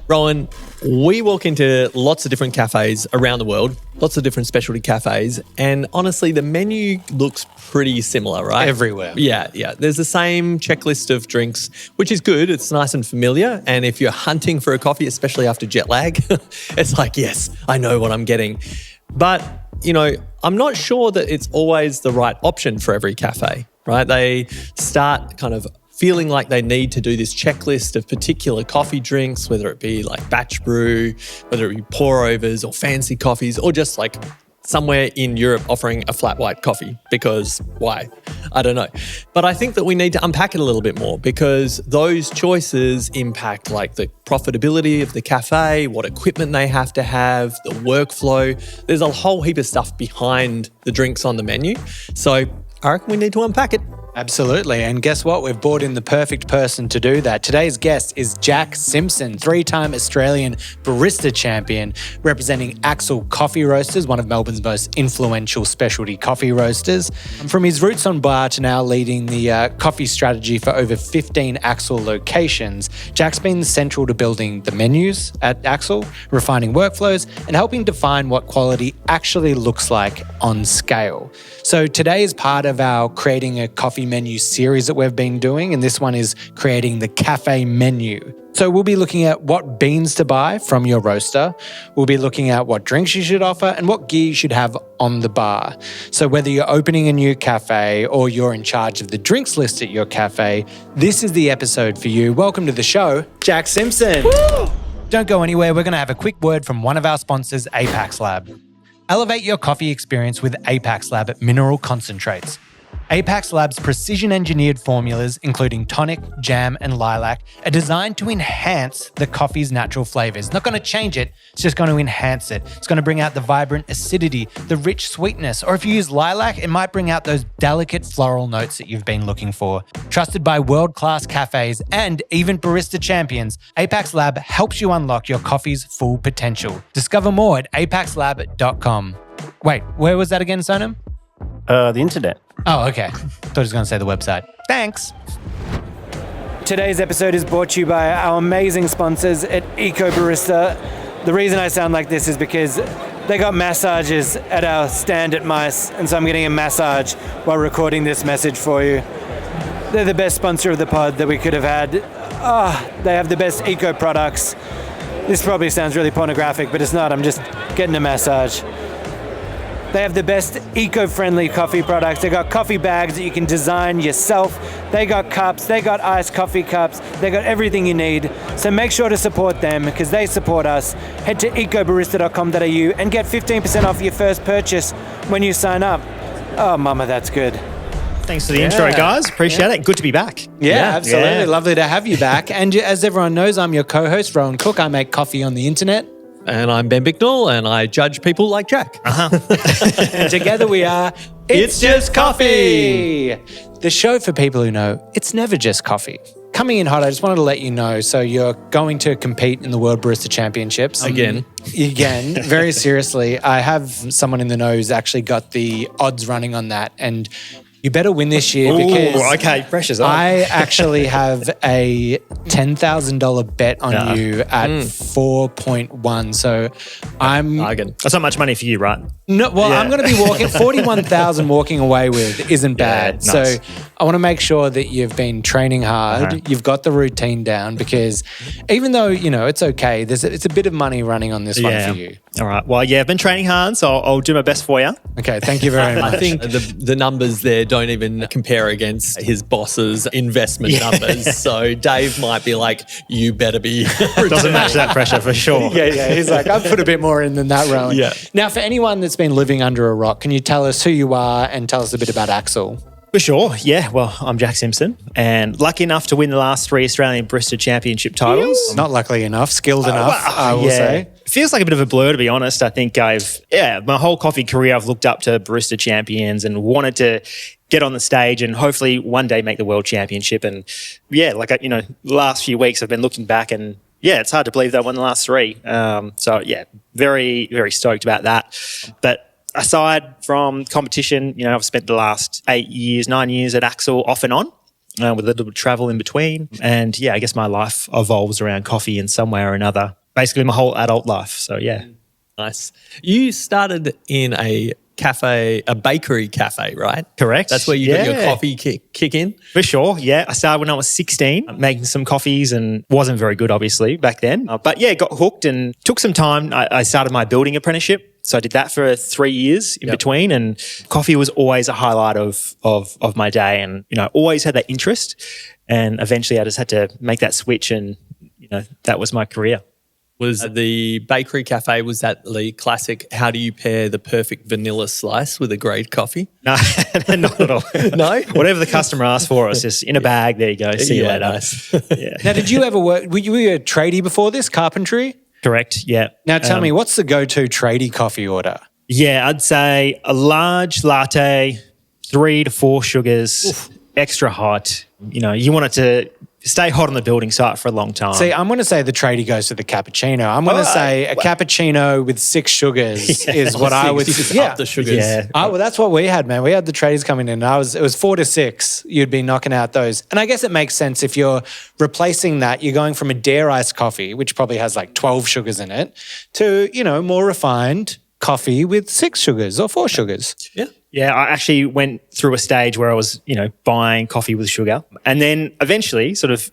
Rowan, we walk into lots of different cafes around the world, lots of different specialty cafes, and honestly, the menu looks pretty similar, right? Everywhere. Yeah. There's the same checklist of drinks, which is good. It's nice and familiar. And if you're hunting for a coffee, especially after jet lag, it's like, yes, I know what I'm getting. But, I'm not sure that it's always the right option for every cafe, right? They start kind of feeling like they need to do this checklist of particular coffee drinks, whether it be like batch brew, whether it be pour overs or fancy coffees, or just like somewhere in Europe offering a flat white coffee, because why? I don't know. But I think that we need to unpack it a little bit more, because those choices impact like the profitability of the cafe, what equipment they have to have, the workflow. There's a whole heap of stuff behind the drinks on the menu. So I reckon we need to unpack it. Absolutely. And guess what? We've brought in the perfect person to do that. Today's guest is Jack Simpson, 3-time Australian Barista Champion, representing Axil Coffee Roasters, one of Melbourne's most influential specialty coffee roasters. From his roots on bar to now leading the coffee strategy for over 15 Axil locations, Jack's been central to building the menus at Axil, refining workflows, and helping define what quality actually looks like on scale. So today is part of our Creating a Coffee Menu series that we've been doing, and this one is creating the cafe menu. So we'll be looking at what beans to buy from your roaster. We'll be looking at what drinks you should offer and what gear you should have on the bar. So whether you're opening a new cafe or you're in charge of the drinks list at your cafe, this is the episode for you. Welcome to the show, Jack Simpson. Woo! Don't go anywhere. We're going to have a quick word from one of our sponsors, Apex Lab. Elevate your coffee experience with Apex Lab Mineral Concentrates. Apex Lab's precision-engineered formulas, including tonic, jam, and lilac, are designed to enhance the coffee's natural flavors. It's not going to change it, it's just going to enhance it. It's going to bring out the vibrant acidity, the rich sweetness, or if you use lilac, it might bring out those delicate floral notes that you've been looking for. Trusted by world-class cafes and even barista champions, Apex Lab helps you unlock your coffee's full potential. Discover more at apexlab.com. Wait, where was that again, Sonam? The internet. Oh, okay. Thought he was going to say the website. Thanks. Today's episode is brought to you by our amazing sponsors at Eco Barista. The reason I sound like this is because they got massages at our stand at Mice, and so I'm getting a massage while recording this message for you. They're the best sponsor of the pod that we could have had. They have the best eco products. This probably sounds really pornographic, but it's not. I'm just getting a massage. They have the best eco-friendly coffee products. They got coffee bags that you can design yourself. They got cups. They got iced coffee cups. They got everything you need. So make sure to support them because they support us. Head to ecobarista.com.au and get 15% off your first purchase when you sign up. Oh, mama, that's good. Thanks for the intro, guys. Appreciate it. Good to be back. Yeah, absolutely. Lovely to have you back. And as everyone knows, I'm your co-host, Rowan Cook. I make coffee on the internet. And I'm Ben Bicknell, and I judge people like Jack. And together we are It's Just Coffee! The show for people who know it's never just coffee. Coming in hot, I just wanted to let you know, so you're going to compete in the World Barista Championships. Again, very seriously. I have someone in the know who's actually got the odds running on that, and you better win this year because pressure's on. I actually have a $10,000 bet on you at 4.1. So That's not much money for you, right? No, well, I'm going to be walking 41,000 walking away with isn't bad. Yeah, nice. So I want to make sure that you've been training hard. You've got the routine down because even though, it's okay, it's a bit of money running on this one for you. All right. Well, I've been training hard, so I'll do my best for you. Okay. Thank you very much. I think the numbers there don't even compare against his boss's investment numbers. So Dave might be like, you better be. Doesn't match that pressure for sure. Yeah. He's like, I've put a bit more in than that, Rowan. Yeah. Now, for anyone that's been living under a rock, can you tell us who you are and tell us a bit about Axil? For sure. Yeah. Well, I'm Jack Simpson and lucky enough to win the last 3 Australian Barista Championship titles. Not luckily enough, skilled enough, I will say. It feels like a bit of a blur, to be honest. I think my whole coffee career, I've looked up to barista champions and wanted to get on the stage and hopefully one day make the world championship. And the last few weeks I've been looking back and it's hard to believe that I won the last 3. Very, very stoked about that. But aside from competition, I've spent the last 9 years at Axil off and on. with a little bit of travel in between. And yeah, I guess my life evolves around coffee in some way or another, basically my whole adult life. So yeah. Nice. You started in a bakery cafe, right? Correct. That's where you got your coffee kick in? For sure, yeah. I started when I was 16, making some coffees and wasn't very good, obviously, back then. But yeah, got hooked and took some time. I started my building apprenticeship. So I did that for 3 years in between, and coffee was always a highlight of my day, and always had that interest. And eventually, I just had to make that switch, and that was my career. Was the bakery cafe, was that the classic, how do you pair the perfect vanilla slice with a great coffee? No, not at all. No? Whatever the customer asked for, it's just in a bag. There you go. See you later. Nice. Yeah. Now, did you ever work, were you a tradie before this, carpentry? Correct, yeah. Now, tell me, what's the go-to tradie coffee order? Yeah, I'd say a large latte, 3 to 4 sugars, extra hot. You want it to stay hot on the building site for a long time. See, I'm going to say the tradie goes to the cappuccino. I'm going to say a cappuccino with 6 sugars is what I would say. Up the sugars. Yeah. Well, that's what we had, man. We had the tradies coming in. It was 4 to 6. You'd be knocking out those. And I guess it makes sense if you're replacing that, you're going from a dare iced coffee, which probably has like 12 sugars in it, to, more refined coffee with 6 sugars or 4 sugars. Yeah. Yeah, I actually went through a stage where I was, buying coffee with sugar, and then eventually sort of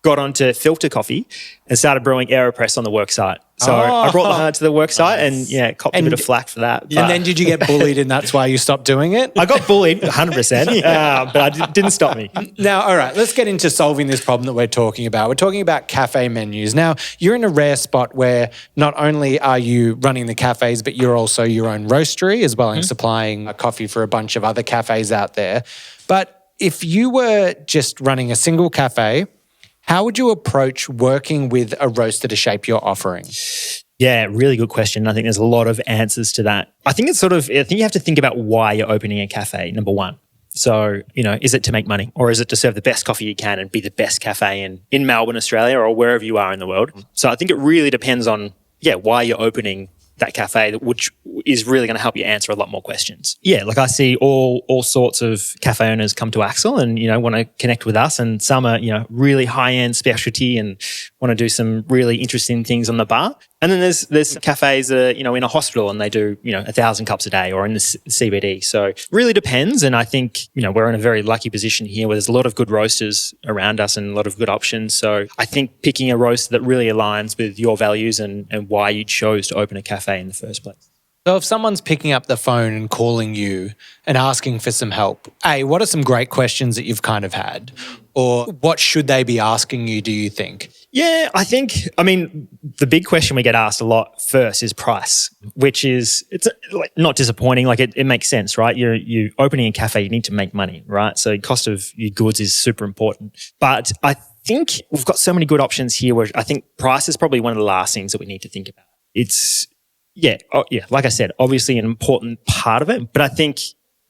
got onto filter coffee and started brewing AeroPress on the work site. So I brought that to the work site and copped a bit of flack for that. And then did you get bullied and that's why you stopped doing it? I got bullied 100%, but it didn't stop me. Now, all right, let's get into solving this problem that we're talking about. We're talking about cafe menus. Now, you're in a rare spot where not only are you running the cafes, but you're also your own roastery as well and supplying coffee for a bunch of other cafes out there. But if you were just running a single cafe, how would you approach working with a roaster to shape your offering? Yeah, really good question. I think there's a lot of answers to that. I think you have to think about why you're opening a cafe, number one. So, is it to make money, or is it to serve the best coffee you can and be the best cafe in Melbourne, Australia, or wherever you are in the world? So I think it really depends on, why you're opening that cafe, which is really going to help you answer a lot more questions. Yeah, like I see all sorts of cafe owners come to Axil and, want to connect with us, and some are, really high-end specialty and want to do some really interesting things on the bar. And then there's cafes that are, in a hospital and they do, 1,000 cups a day, or in the CBD. So it really depends. And I think, we're in a very lucky position here where there's a lot of good roasters around us and a lot of good options. So I think picking a roaster that really aligns with your values and why you chose to open a cafe in the first place. So if someone's picking up the phone and calling you and asking for some help, what are some great questions that you've kind of had? Or what should they be asking you, do you think? Yeah, the big question we get asked a lot first is price, which is, it's not disappointing. Like it makes sense, right? You're opening a cafe, you need to make money, right? So cost of your goods is super important. But I think we've got so many good options here where I think price is probably one of the last things that we need to think about. It's, like I said, obviously an important part of it. But I think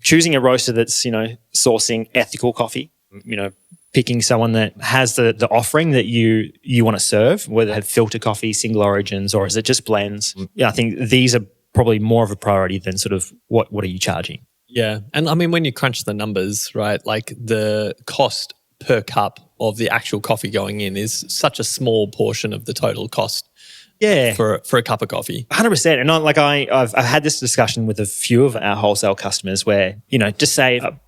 choosing a roaster that's, sourcing ethical coffee, picking someone that has the offering that you want to serve, whether they have filter coffee, single origins, or is it just blends? Yeah, I think these are probably more of a priority than sort of what are you charging? Yeah. And when you crunch the numbers, right, like the cost per cup of the actual coffee going in is such a small portion of the total cost. Yeah, for a cup of coffee, 100%. And I've had this discussion with a few of our wholesale customers where just say a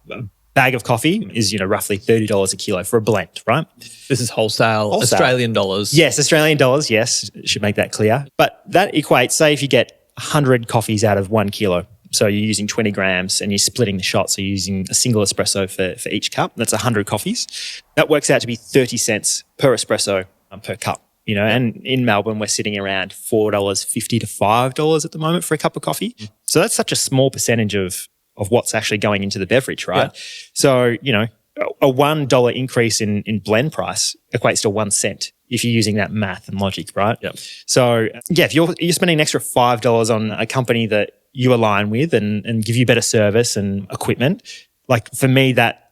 bag of coffee is roughly $30 a kilo for a blend, right? This is wholesale. Australian dollars. Yes, Australian dollars. Yes, should make that clear. But that equates. Say if you get 100 coffees out of 1 kilo, so you're using 20 grams and you're splitting the shot, so you're using a single espresso for each cup. That's 100 coffees. That works out to be 30 cents per espresso per cup. And in Melbourne, we're sitting around $4.50 to $5 at the moment for a cup of coffee. So that's such a small percentage of what's actually going into the beverage, right? Yeah. So, a $1 increase in blend price equates to 1 cent if you're using that math and logic, right? Yep. So, if you're spending an extra $5 on a company that you align with and give you better service and equipment, like for me, that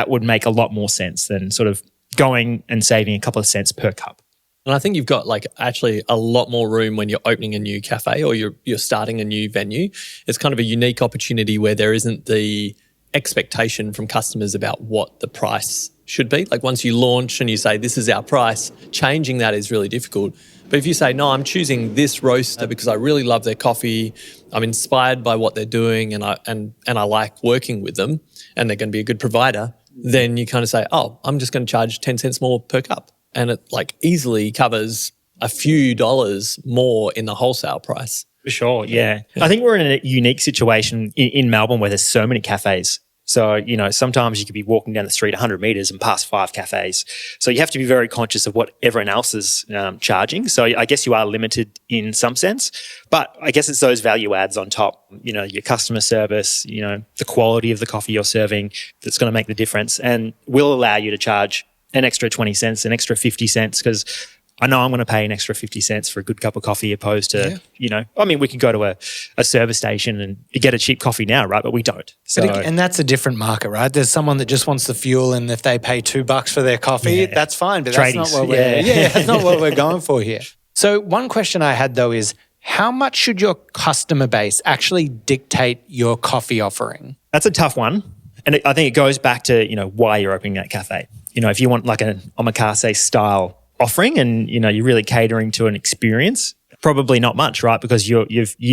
would make a lot more sense than sort of going and saving a couple of cents per cup. And I think you've got actually a lot more room when you're opening a new cafe or you're starting a new venue. It's kind of a unique opportunity where there isn't the expectation from customers about what the price should be. Like once you launch and you say, this is our price, changing that is really difficult. But if you say, no, I'm choosing this roaster because I really love their coffee, I'm inspired by what they're doing and I like working with them and they're going to be a good provider, then you kind of say, oh, I'm just going to charge 10 cents more per cup. And it like easily covers a few dollars more in the wholesale price. For sure, yeah. I think we're in a unique situation in Melbourne where there's so many cafes. So, you know, sometimes you could be walking down the street 100 metres and pass 5 cafes. So you have to be very conscious of what everyone else is charging. So I guess you are limited in some sense. But I guess it's those value adds on top, you know, your customer service, you know, the quality of the coffee you're serving that's going to make the difference and will allow you to charge an extra 20 cents, an extra 50 cents because I know I'm going to pay an extra 50 cents for a good cup of coffee opposed to, you know, I mean, we could go to a service station and get a cheap coffee now, right? But we don't. So, and that's a different market, right? There's someone that just wants the fuel and if they pay $2 for their coffee, that's fine. But Tradies. That's not what that's not what we're going for here. So one question I had though is how much should your customer base actually dictate your coffee offering? That's a tough one. And I think it goes back to, you know, why you're opening that cafe. You know, if you want like an omakase style offering and, you know, you're really catering to an experience, probably not much, right? Because you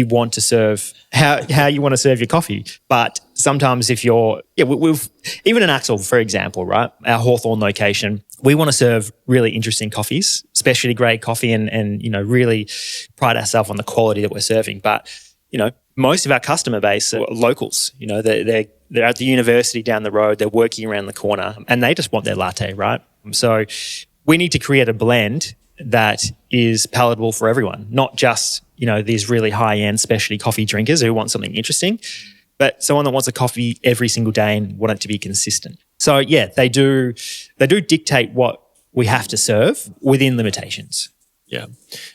want to serve how you want to serve your coffee. But sometimes if you're, we've even in Axil, for example, right? Our Hawthorne location, we want to serve really interesting coffees, specialty grade coffee and, you know, really pride ourselves on the quality that we're serving. But, you know, most of our customer base are locals, you know, they're at the university down the road, they're working around the corner and they just want their latte, right? So we need to create a blend that is palatable for everyone, not just, you know, these really high-end specialty coffee drinkers who want something interesting, but someone that wants a coffee every single day and want it to be consistent. So yeah, they do dictate what we have to serve within limitations. Yeah.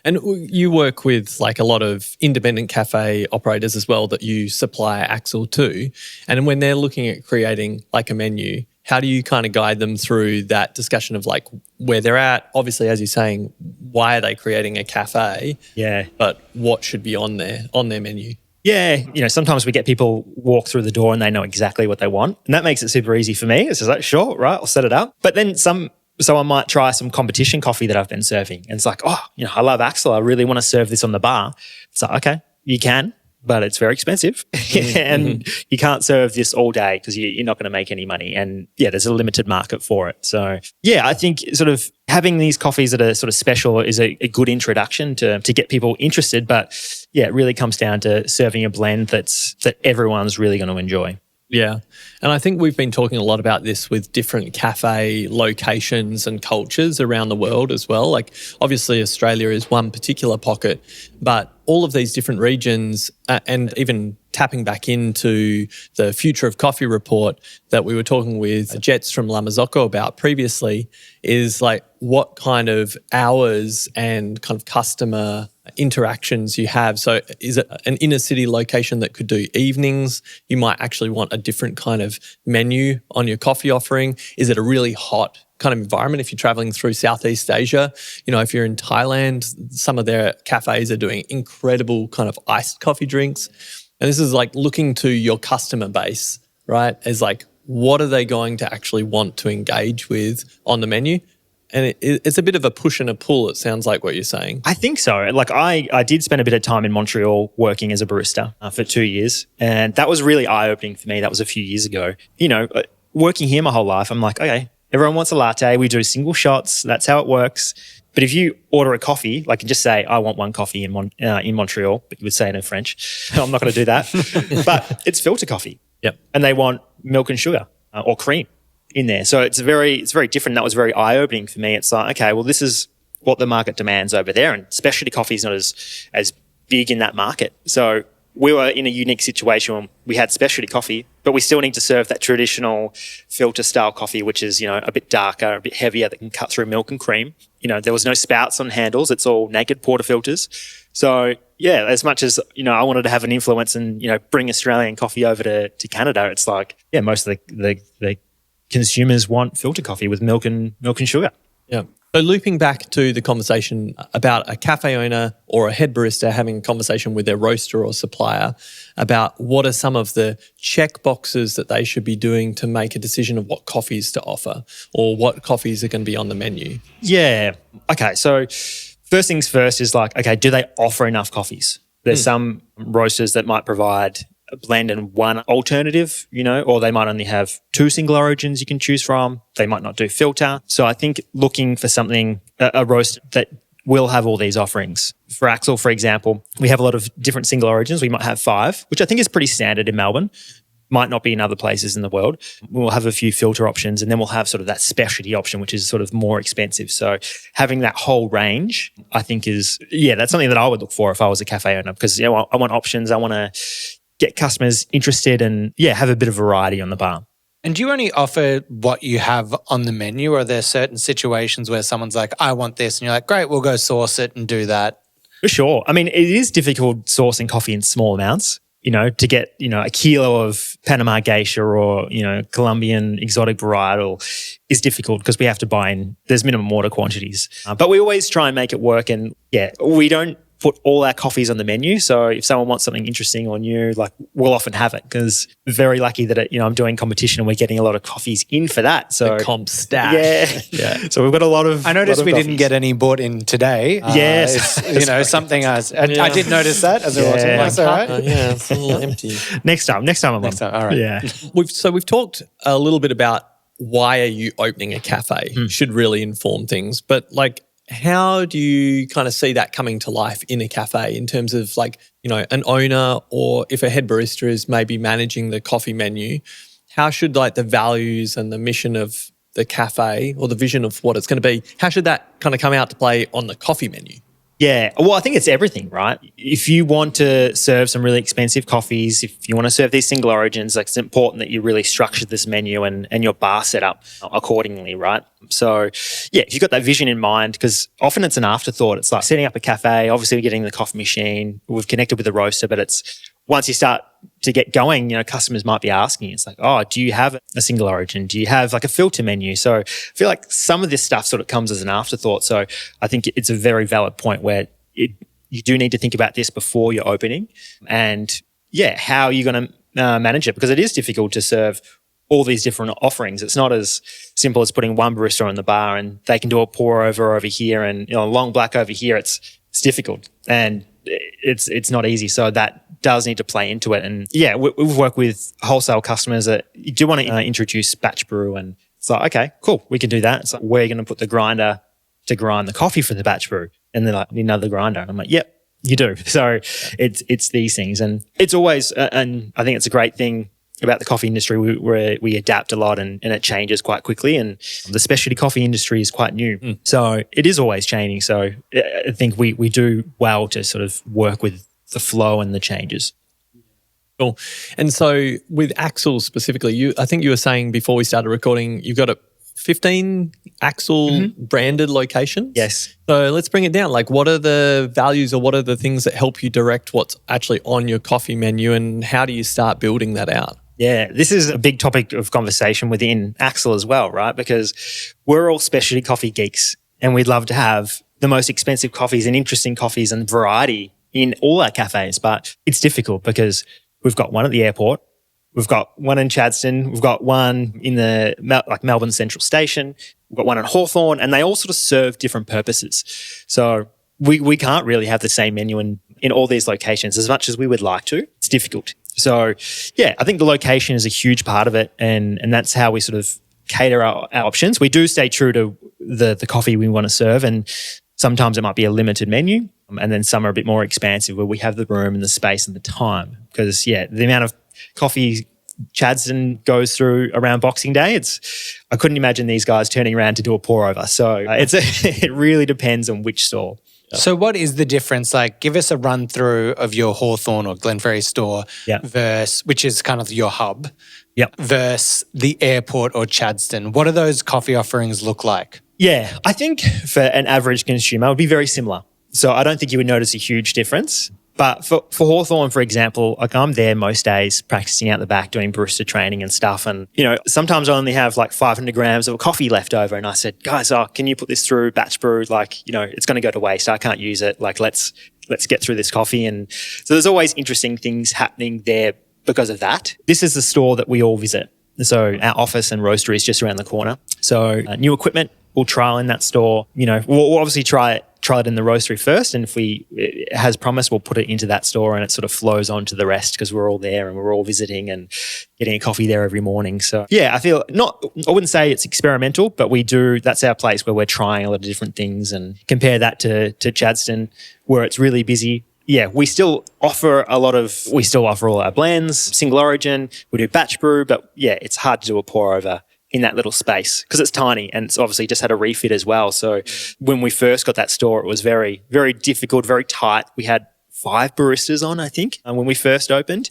And you work with like a lot of independent cafe operators as well that you supply Axil to. And when they're looking at creating like a menu, how do you kind of guide them through that discussion of like where they're at? Obviously, as you're saying, why are they creating a cafe? Yeah. But what should be on their menu? Yeah. You know, sometimes we get people walk through the door and they know exactly what they want. And that makes it super easy for me. It's just like, sure, right, I'll set it up. But then someone might try some competition coffee that I've been serving. And it's like, oh, you know, I love Axil. I really want to serve this on the bar. It's like, okay, you can, but it's very expensive and you can't serve this all day because you're not going to make any money. And yeah, there's a limited market for it. So yeah, I think sort of having these coffees that are sort of special is a good introduction to get people interested. But yeah, it really comes down to serving a blend that everyone's really going to enjoy. Yeah. And I think we've been talking a lot about this with different cafe locations and cultures around the world as well. Like obviously Australia is one particular pocket, but all of these different regions and even tapping back into the Future of Coffee report that we were talking with Jets from La Mazzocco about previously is like what kind of hours and kind of customer interactions you have. So is it an inner city location that could do evenings? You might actually want a different kind of menu on your coffee offering. Is it a really hot kind of environment if you're traveling through Southeast Asia? You know, if you're in Thailand, some of their cafes are doing incredible kind of iced coffee drinks. And this is like looking to your customer base, right? As like, what are they going to actually want to engage with on the menu? And it's a bit of a push and a pull, it sounds like what you're saying. I think so. Like I did spend a bit of time in Montreal working as a barista for 2 years. And that was really eye-opening for me. That was a few years ago. You know, working here my whole life, I'm like, okay, everyone wants a latte. We do single shots. That's how it works. But if you order a coffee, like just say, I want one coffee in Montreal, but you would say it in French. I'm not going to do that. But it's filter coffee. Yep. And they want milk and sugar or cream in there. So it's very different. That was very eye-opening for me. It's like, okay, well, this is what the market demands over there. And specialty coffee is not as big in that market. So we were in a unique situation when we had specialty coffee, but we still need to serve that traditional filter style coffee, which is, you know, a bit darker, a bit heavier that can cut through milk and cream. You know, there was no spouts on handles. It's all naked portafilters. So yeah, as much as, you know, I wanted to have an influence and, you know, bring Australian coffee over to Canada, it's like, yeah, most of the consumers want filter coffee with milk and sugar. Yeah. So looping back to the conversation about a cafe owner or a head barista having a conversation with their roaster or supplier about what are some of the check boxes that they should be doing to make a decision of what coffees to offer or what coffees are going to be on the menu. Yeah. Okay. So first things first is like, okay, do they offer enough coffees? There's some roasters that might provide a blend and one alternative, or they might only have 2 single origins you can choose from. They might not do filter. So I think looking for something, a roast that will have all these offerings. For Axil, for example, we have a lot of different single origins. We might have 5, which I think is pretty standard in Melbourne. Might not be in other places in the world. We'll have a few filter options and then we'll have sort of that specialty option, which is sort of more expensive. So having that whole range, I think that's something that I would look for if I was a cafe owner because I want options. I want to get customers interested and have a bit of variety on the bar. And do you only offer what you have on the menu or are there certain situations where someone's like, I want this and you're like, great, we'll go source it and do that? For sure. I mean, it is difficult sourcing coffee in small amounts. To get, a kilo of Panama Geisha or, Colombian exotic varietal is difficult because we have to buy in, there's minimum order quantities. But we always try and make it work. And we don't put all our coffees on the menu. So if someone wants something interesting or new, like we'll often have it because we're very lucky that, I'm doing competition and we're getting a lot of coffees in for that. So the comp stash. Yeah. So we've got a lot of. I noticed we didn't get any bought in today. Yes. It's, something I did notice that as a watching. That's all right. It's a little empty. Next time. All right. Yeah. We've talked a little bit about why are you opening a cafe should really inform things. But how do you kind of see that coming to life in a cafe in terms of an owner or if a head barista is maybe managing the coffee menu, how should the values and the mission of the cafe or the vision of what it's going to be, how should that kind of come out to play on the coffee menu? Yeah. Well, I think it's everything, right? If you want to serve some really expensive coffees, if you want to serve these single origins, it's important that you really structure this menu and your bar set up accordingly, right? So, if you've got that vision in mind, because often it's an afterthought. It's like setting up a cafe, obviously we're getting the coffee machine, we've connected with the roaster, but it's once you start to get going, customers might be asking, it's like, oh, do you have a single origin? Do you have a filter menu? So I feel like some of this stuff sort of comes as an afterthought. So I think it's a very valid point where you do need to think about this before you're opening and how you're going to manage it because it is difficult to serve all these different offerings. It's not as simple as putting one barista on the bar and they can do a pour over here and a long black over here. It's difficult and it's not easy. So that does need to play into it. And we've worked with wholesale customers that you do want to introduce batch brew and it's like, okay, cool, we can do that. It's like, we're going to put the grinder to grind the coffee for the batch brew. And they're like, need another grinder. And I'm like, yep, you do. So it's these things. And it's always, and I think it's a great thing about the coffee industry, we adapt a lot and it changes quite quickly. And the specialty coffee industry is quite new. So it is always changing. So I think we do well to sort of work with the flow and the changes. Cool. And so with Axil specifically, I think you were saying before we started recording, you've got 15 Axil branded locations. Yes. So let's bring it down. What are the values or what are the things that help you direct what's actually on your coffee menu and how do you start building that out? Yeah, this is a big topic of conversation within Axil as well, right? Because we're all specialty coffee geeks and we'd love to have the most expensive coffees and interesting coffees and variety in all our cafes. But it's difficult because we've got one at the airport, we've got one in Chadstone, we've got one in the Melbourne Central Station, we've got one in Hawthorn, and they all sort of serve different purposes. So we can't really have the same menu in all these locations as much as we would like to. It's difficult. So, I think the location is a huge part of it and that's how we sort of cater our options. We do stay true to the coffee we want to serve and sometimes it might be a limited menu and then some are a bit more expansive where we have the room and the space and the time because, the amount of coffee Chadstone goes through around Boxing Day, I couldn't imagine these guys turning around to do a pour over. So it really depends on which store. So what is the difference? Give us a run through of your Hawthorn or Glenferrie store versus, which is kind of your hub, versus the airport or Chadstone. What do those coffee offerings look like? Yeah, I think for an average consumer, it would be very similar. So I don't think you would notice a huge difference. But for Hawthorn, for example, like I'm there most days practicing out the back doing barista training and stuff. And, sometimes I only have like 500 grams of coffee left over. And I said, guys, can you put this through batch brew? Like, it's going to go to waste. I can't use it. Like, let's get through this coffee. And so there's always interesting things happening there because of that. This is the store that we all visit. So our office and roastery is just around the corner. So new equipment, we'll trial in that store. We'll obviously try it in the roastery first. And if it has promise, we'll put it into that store and it sort of flows on to the rest because we're all there and we're all visiting and getting a coffee there every morning. So yeah, I wouldn't say it's experimental, but that's our place where we're trying a lot of different things. And compare that to Chadstone where it's really busy. Yeah, we still offer all our blends, single origin, we do batch brew, but yeah, it's hard to do a pour over in that little space because it's tiny and it's obviously just had a refit as well. So when we first got that store, it was very, very difficult, very tight. We had 5 baristas on, I think, when we first opened.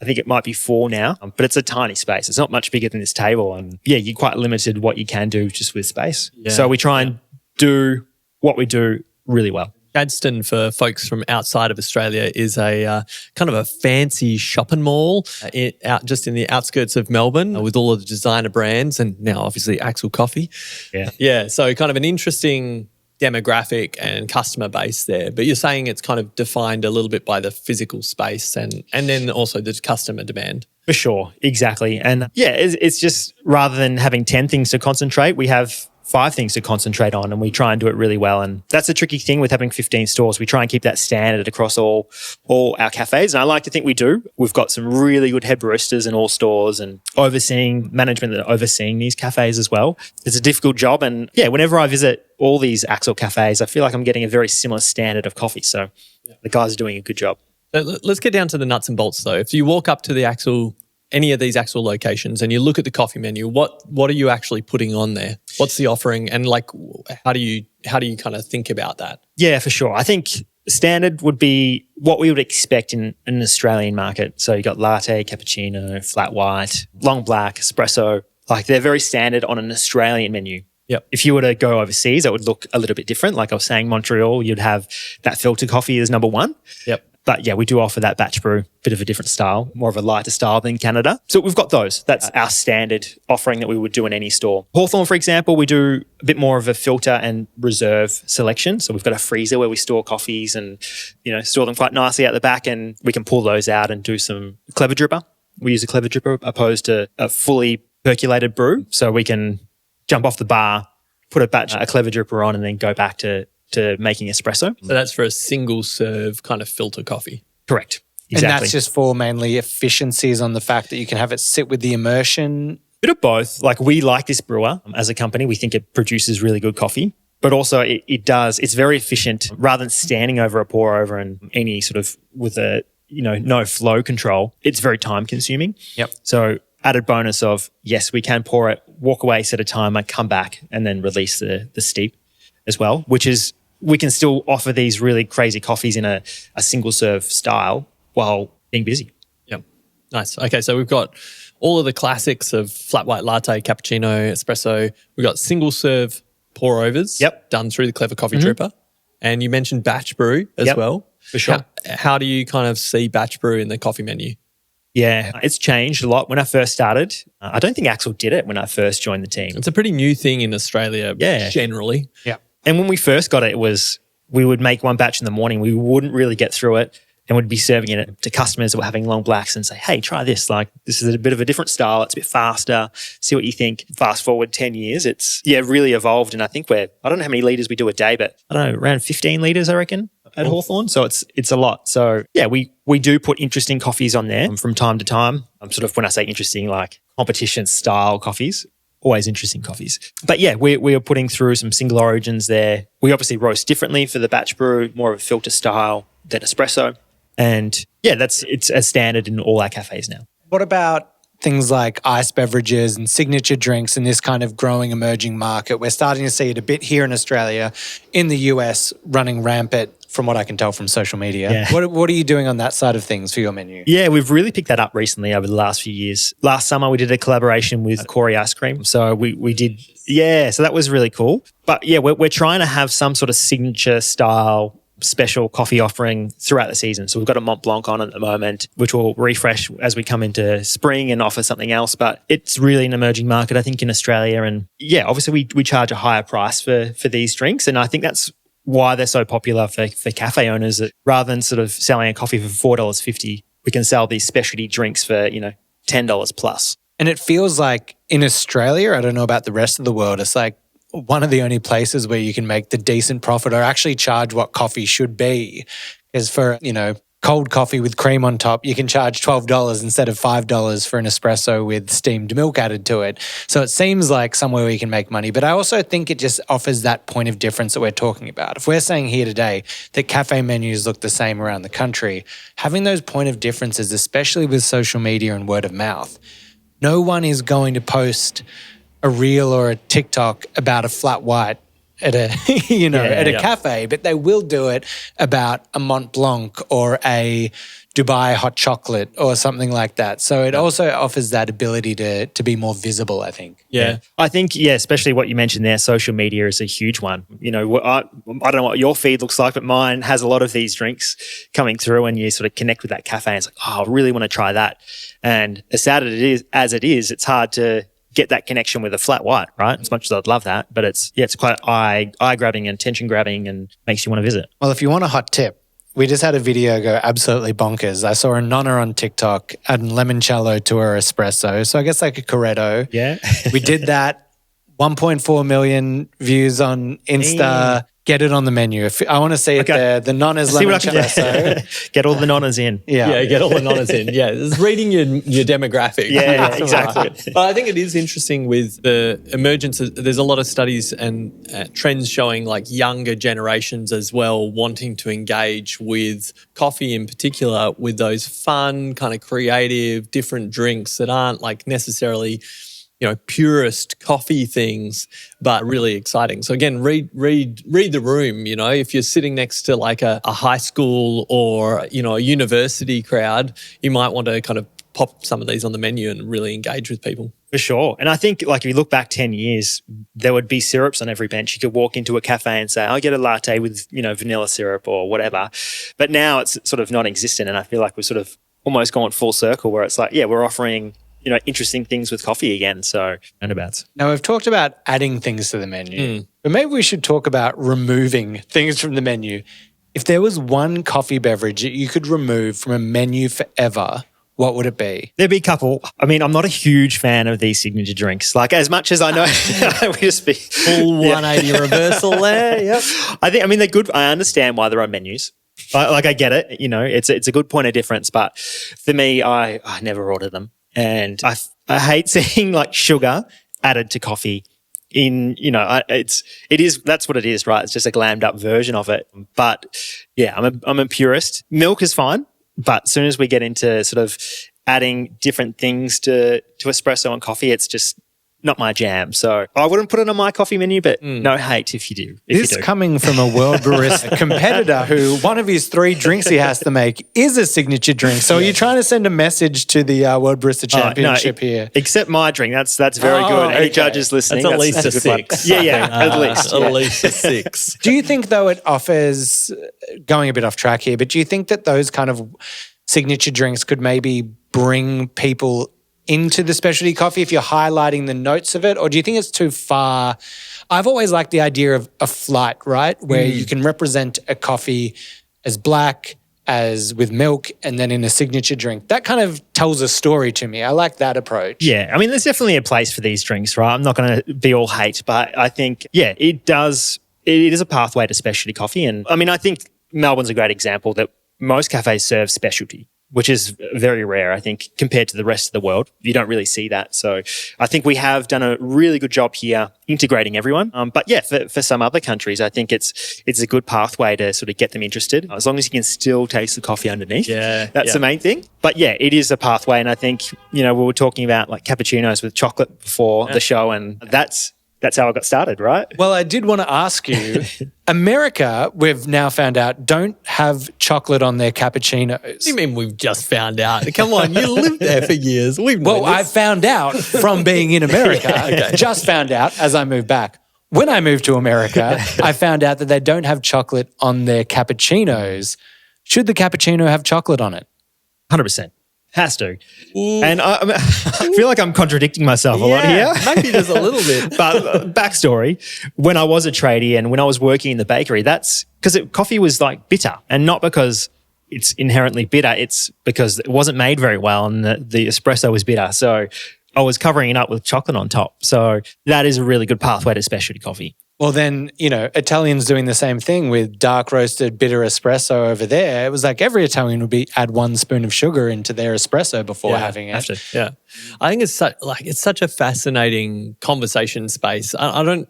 I think it might be 4 now, but it's a tiny space. It's not much bigger than this table. And yeah, you're quite limited what you can do just with space. Yeah. So we try and do what we do really well. Chadstone, for folks from outside of Australia, is a kind of a fancy shopping mall just in the outskirts of Melbourne with all of the designer brands and now obviously Axil Coffee. Yeah. So kind of an interesting demographic and customer base there. But you're saying it's kind of defined a little bit by the physical space and then also the customer demand. For sure. Exactly. And yeah, it's just rather than having 10 things to concentrate, we have 5 things to concentrate on and we try and do it really well. And that's a tricky thing with having 15 stores. We try and keep that standard across all our cafes. And I like to think we do. We've got some really good head baristas in all stores and management that are overseeing these cafes as well. It's a difficult job. And yeah, whenever I visit all these Axil cafes, I feel like I'm getting a very similar standard of coffee. So the guys are doing a good job. Let's get down to the nuts and bolts though. If you walk up to any of these Axil locations and you look at the coffee menu, what are you actually putting on there? What's the offering? And like, how do you kind of think about that? Yeah, for sure. I think standard would be what we would expect in an Australian market. So you got latte, cappuccino, flat white, long black, espresso. Like they're very standard on an Australian menu. Yep. If you were to go overseas, it would look a little bit different. Like I was saying, Montreal, you'd have that filter coffee as number 1. Yep. But yeah, we do offer that batch brew, bit of a different style, more of a lighter style than Canada. So we've got those. That's our standard offering that we would do in any store. Hawthorn, for example, we do a bit more of a filter and reserve selection. So we've got a freezer where we store coffees and, store them quite nicely out the back and we can pull those out and do some clever dripper. We use a clever dripper opposed to a fully percolated brew. So we can jump off the bar, put a clever dripper on and then go back to making espresso. So that's for a single serve kind of filter coffee. Correct. Exactly. And that's just for mainly efficiencies on the fact that you can have it sit with the immersion. Bit of both. Like we like this brewer as a company. We think it produces really good coffee, but also it's very efficient rather than standing over a pour over and any sort of with no flow control. It's very time consuming. Yep. So added bonus of, yes, we can pour it, walk away, set a timer, come back and then release the steep as well, which is, we can still offer these really crazy coffees in a single serve style while being busy. Yep. Nice. Okay, so we've got all of the classics of flat white latte, cappuccino, espresso. We've got single serve pour overs done through the clever coffee dripper. And you mentioned batch brew as well. For sure. How do you kind of see batch brew in the coffee menu? Yeah, it's changed a lot. When I first started, I don't think Axil did it when I first joined the team. It's a pretty new thing in Australia generally. Yeah. And when we first got it, we would make one batch in the morning. We wouldn't really get through it and would be serving it to customers that were having long blacks and say, hey, try this. Like this is a bit of a different style. It's a bit faster. See what you think. Fast forward 10 years, it's really evolved. And I think I don't know how many litres we do a day, but I don't know, around 15 litres, I reckon, at Hawthorn. So it's a lot. So yeah, we do put interesting coffees on there from time to time. Sort of when I say interesting, like competition style coffees. Always interesting coffees. But yeah, we are putting through some single origins there. We obviously roast differently for the batch brew, more of a filter style than espresso. And yeah, it's as standard in all our cafes now. What about things like ice beverages and signature drinks in this kind of growing emerging market? We're starting to see it a bit here in Australia, in the US, running rampant from what I can tell from social media. Yeah. What are you doing on that side of things for your menu? Yeah, we've really picked that up recently over the last few years. Last summer, we did a collaboration with Corey Ice Cream. So we did, so that was really cool. But yeah, we're trying to have some sort of signature style special coffee offering throughout the season. So we've got a Mont Blanc on at the moment, which will refresh as we come into spring and offer something else. But it's really an emerging market, I think, in Australia. And yeah, obviously we charge a higher price for these drinks. And I think that's why they're so popular for cafe owners, that rather than sort of selling a coffee for $4.50, we can sell these specialty drinks for, $10 plus. And it feels like in Australia, I don't know about the rest of the world, it's like one of the only places where you can make the decent profit or actually charge what coffee should be. Is for, cold coffee with cream on top, you can charge $12 instead of $5 for an espresso with steamed milk added to it. So it seems like somewhere where you can make money. But I also think it just offers that point of difference that we're talking about. If we're saying here today that cafe menus look the same around the country, having those point of differences, especially with social media and word of mouth, no one is going to post a reel or a TikTok about a flat white at a cafe, but they will do it about a Mont Blanc or a Dubai hot chocolate or something like that. So it also offers that ability to be more visible, I think. Yeah. I think, especially what you mentioned there, social media is a huge one. I don't know what your feed looks like, but mine has a lot of these drinks coming through, and you sort of connect with that cafe and it's like, oh, I really want to try that. And as sad as it is, it's hard to get that connection with a flat white, right? As much as I'd love that, but it's quite eye-grabbing and attention-grabbing and makes you want to visit. Well, if you want a hot tip, we just had a video go absolutely bonkers. I saw a nonna on TikTok adding limoncello to her espresso. So I guess like a Corretto. Yeah. We did that. 1.4 million views on Insta. Get it on the menu. I want to see it there. The nonna's limoncello. Get all the nonnas in. Yeah, get all the nonnas in. Yeah, it's reading your demographic. Yeah, exactly. But I think it is interesting with the emergence. There's a lot of studies and trends showing like younger generations as well wanting to engage with coffee in particular, with those fun, kind of creative, different drinks that aren't like necessarily purist coffee things, but really exciting. So again, read the room. If you're sitting next to like a high school or a university crowd, you might want to kind of pop some of these on the menu and really engage with people. For sure. And I think like if you look back 10 years, there would be syrups on every bench. You could walk into a cafe and say, I'll get a latte with, vanilla syrup or whatever. But now it's sort of non-existent. And I feel like we've sort of almost gone full circle where it's like, we're offering interesting things with coffee again. So, roundabouts. Now, we've talked about adding things to the menu, but maybe we should talk about removing things from the menu. If there was one coffee beverage that you could remove from a menu forever, what would it be? There'd be a couple. I mean, I'm not a huge fan of these signature drinks. Like, as much as I know, we just be full 180 reversal there. Yep. They're good. I understand why they're on menus. I get it. It's a good point of difference. But for me, I never order them. And I hate seeing like sugar added to coffee that's what it is, right? It's just a glammed up version of it. But yeah, I'm a purist. Milk is fine, but as soon as we get into sort of adding different things to espresso and coffee, it's just not my jam. So I wouldn't put it on my coffee menu, but no hate if you do. This coming from a World Barista competitor who one of his 3 drinks he has to make is a signature drink. So are you trying to send a message to the World Barista Championship here? Except my drink. That's very good. Okay. Any judges listening? That's at least a 6. At least. At least a 6. Do you think though it offers, going a bit off track here, but do you think that those kind of signature drinks could maybe bring people into the specialty coffee if you're highlighting the notes of it? Or do you think it's too far? I've always liked the idea of a flight, right? Where you can represent a coffee as black, as with milk, and then in a signature drink. That kind of tells a story to me. I like that approach. Yeah. There's definitely a place for these drinks, right? I'm not going to be all hate, but I think, it does. It is a pathway to specialty coffee. And I think Melbourne's a great example that most cafes serve specialty, which is very rare, I think, compared to the rest of the world. You don't really see that. So I think we have done a really good job here integrating everyone. But for some other countries, I think it's a good pathway to sort of get them interested, as long as you can still taste the coffee underneath. Yeah. That's the main thing. But it is a pathway. And I think, we were talking about like cappuccinos with chocolate before the show, and that's how I got started, right? Well, I did want to ask you, America, we've now found out, don't have chocolate on their cappuccinos. What do you mean we've just found out? Come on, you lived there for years. I found out from being in America. Just found out as I moved back. When I moved to America, I found out that they don't have chocolate on their cappuccinos. Should the cappuccino have chocolate on it? 100%. Has to. And I feel like I'm contradicting myself a lot here. Maybe just a little bit. But backstory, when I was a tradie and when I was working in the bakery, that's because coffee was like bitter, and not because it's inherently bitter. It's because it wasn't made very well and the espresso was bitter. So I was covering it up with chocolate on top. So that is a really good pathway to specialty coffee. Well, then, Italians doing the same thing with dark roasted bitter espresso over there. It was like every Italian would add 1 spoon of sugar into their espresso before having it. Yeah. I think it's such a fascinating conversation space. I don't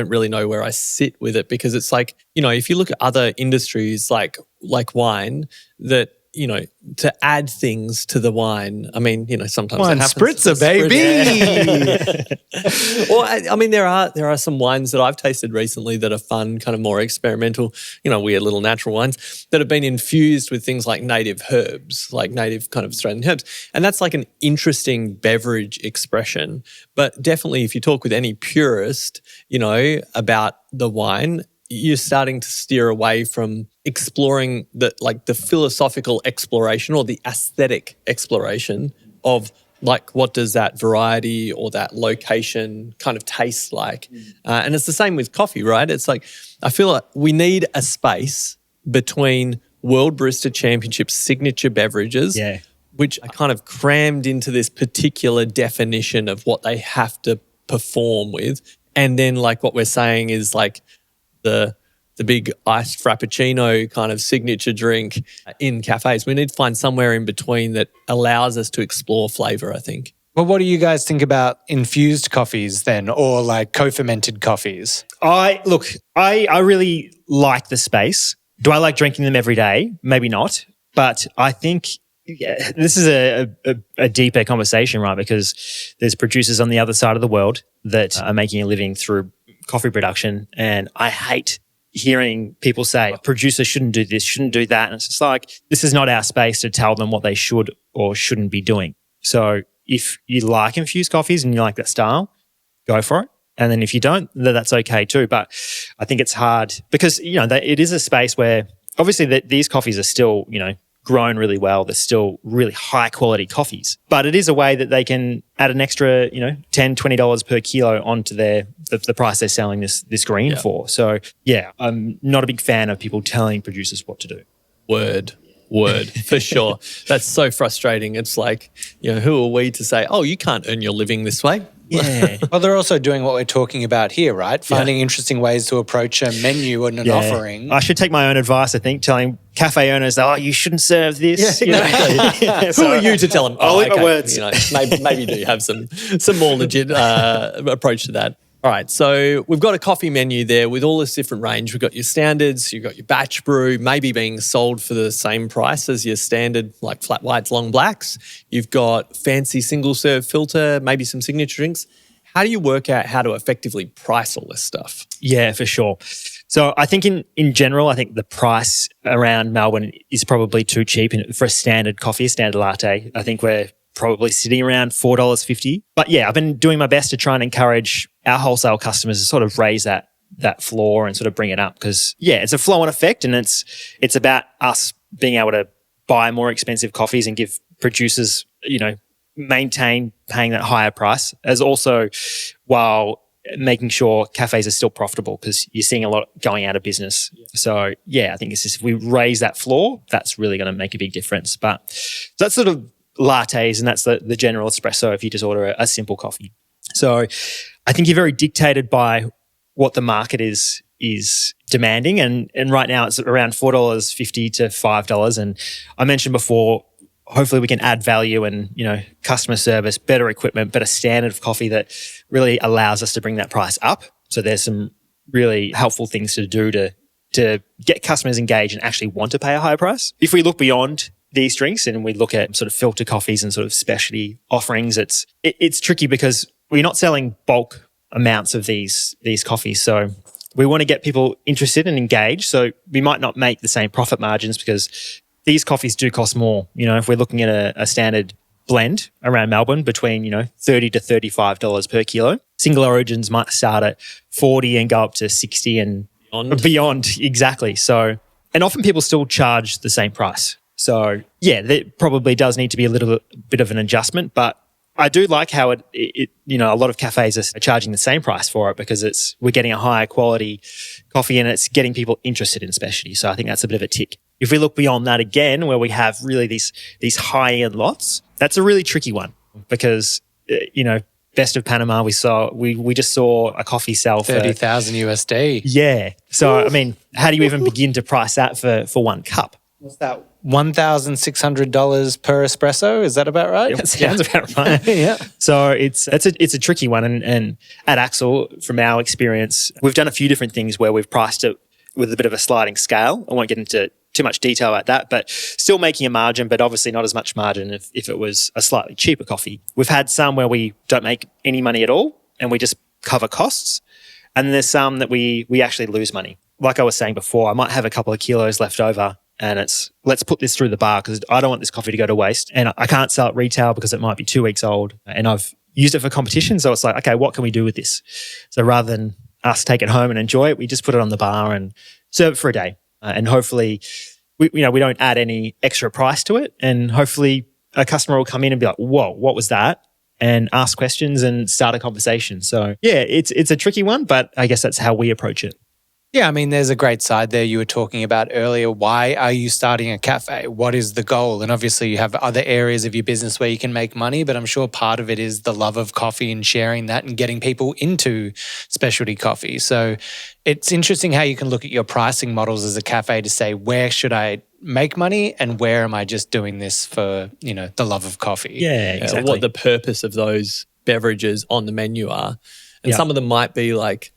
really know where I sit with it, because it's like, if you look at other industries like wine, that to add things to the wine. I mean, sometimes wine that happens. Spritzer, baby. Well, I mean, there are some wines that I've tasted recently that are fun, kind of more experimental, weird little natural wines that have been infused with things like native herbs, like native kind of Australian herbs. And that's like an interesting beverage expression. But definitely if you talk with any purist, about the wine, you're starting to steer away from exploring the philosophical exploration or the aesthetic exploration of like, what does that variety or that location kind of taste like? And it's the same with coffee, right? It's like, I feel like we need a space between World Barista Championship signature beverages, which are kind of crammed into this particular definition of what they have to perform with. And then like what we're saying is like, the big iced frappuccino kind of signature drink in cafes. We need to find somewhere in between that allows us to explore flavour, I think. Well, what do you guys think about infused coffees then, or like co-fermented coffees? I really like the space. Do I like drinking them every day? Maybe not. But I think this is a deeper conversation, right? Because there's producers on the other side of the world that are making a living through coffee production, and I hate hearing people say producers shouldn't do this, shouldn't do that. And it's just like, this is not our space to tell them what they should or shouldn't be doing. So if you like infused coffees and you like that style, go for it. And then if you don't, that's okay too. But I think it's hard because, it is a space where obviously these coffees are still, grown really well. They're still really high quality coffees, but it is a way that they can add an extra, $10, $20 per kilo onto the price they're selling this green for. So I'm not a big fan of people telling producers what to do. Word for sure. That's so frustrating. It's like, who are we to say, oh, you can't earn your living this way? Yeah. Well, they're also doing what we're talking about here, right? Finding interesting ways to approach a menu and an offering. I should take my own advice, I think, telling cafe owners, you shouldn't serve this. Yeah, exactly. Who are you to tell them? I'll eat my words. Maybe do have some more legit approach to that. All right, so we've got a coffee menu there with all this different range. We've got your standards, you've got your batch brew, maybe being sold for the same price as your standard, like flat whites, long blacks. You've got fancy single serve filter, maybe some signature drinks. How do you work out how to effectively price all this stuff? Yeah, for sure. So I think in general, I think the price around Melbourne is probably too cheap for a standard coffee, a standard latte. I think we're probably sitting around $4.50. But I've been doing my best to try and encourage our wholesale customers to sort of raise that floor and sort of bring it up because, it's a flow-on effect and it's about us being able to buy more expensive coffees and give producers, maintain paying that higher price as also while making sure cafes are still profitable because you're seeing a lot going out of business. So, I think it's just if we raise that floor, that's really going to make a big difference. But so that's sort of lattes and that's the general espresso if you just order a simple coffee. So I think you're very dictated by what the market is demanding and right now it's around $4.50 to $5. And I mentioned before, hopefully we can add value and, customer service, better equipment, better standard of coffee that really allows us to bring that price up. So there's some really helpful things to do to get customers engaged and actually want to pay a higher price. If we look beyond these drinks and we look at sort of filter coffees and sort of specialty offerings, it's tricky because we're not selling bulk amounts of these coffees. So we want to get people interested and engaged. So we might not make the same profit margins because these coffees do cost more. If we're looking at a standard blend around Melbourne between, $30 to $35 per kilo. Single origins might start at 40 and go up to 60 and beyond. Exactly. So, and often people still charge the same price. So yeah, there probably does need to be a little bit of an adjustment, but I do like how it a lot of cafes are charging the same price for it because we're getting a higher quality coffee and it's getting people interested in specialty. So I think that's a bit of a tick. If we look beyond that again, where we have really these high-end lots, that's a really tricky one because, Best of Panama, we just saw a coffee sell for 30,000 USD. Yeah. So, I mean, how do you even begin to price that for one cup? What's that? $1,600 per espresso. Is that about right? That sounds about right. Yeah. So it's a tricky one. And at Axil, from our experience, we've done a few different things where we've priced it with a bit of a sliding scale. I won't get into too much detail about that, but still making a margin, but obviously not as much margin if it was a slightly cheaper coffee. We've had some where we don't make any money at all and we just cover costs. And then there's some that we actually lose money. Like I was saying before, I might have a couple of kilos left over and it's, let's put this through the bar because I don't want this coffee to go to waste. And I can't sell it retail because it might be 2 weeks old and I've used it for competition. So it's like, okay, what can we do with this? So rather than us take it home and enjoy it, we just put it on the bar and serve it for a day. And hopefully, we don't add any extra price to it. And hopefully a customer will come in and be like, whoa, what was that? And ask questions and start a conversation. So yeah, it's a tricky one, but I guess that's how we approach it. Yeah, I mean, there's a great side there you were talking about earlier. Why are you starting a cafe? What is the goal? And obviously you have other areas of your business where you can make money, but I'm sure part of it is the love of coffee and sharing that and getting people into specialty coffee. So it's interesting how you can look at your pricing models as a cafe to say, where should I make money and where am I just doing this for, the love of coffee? Yeah, exactly. What the purpose of those beverages on the menu are. And some of them might be like,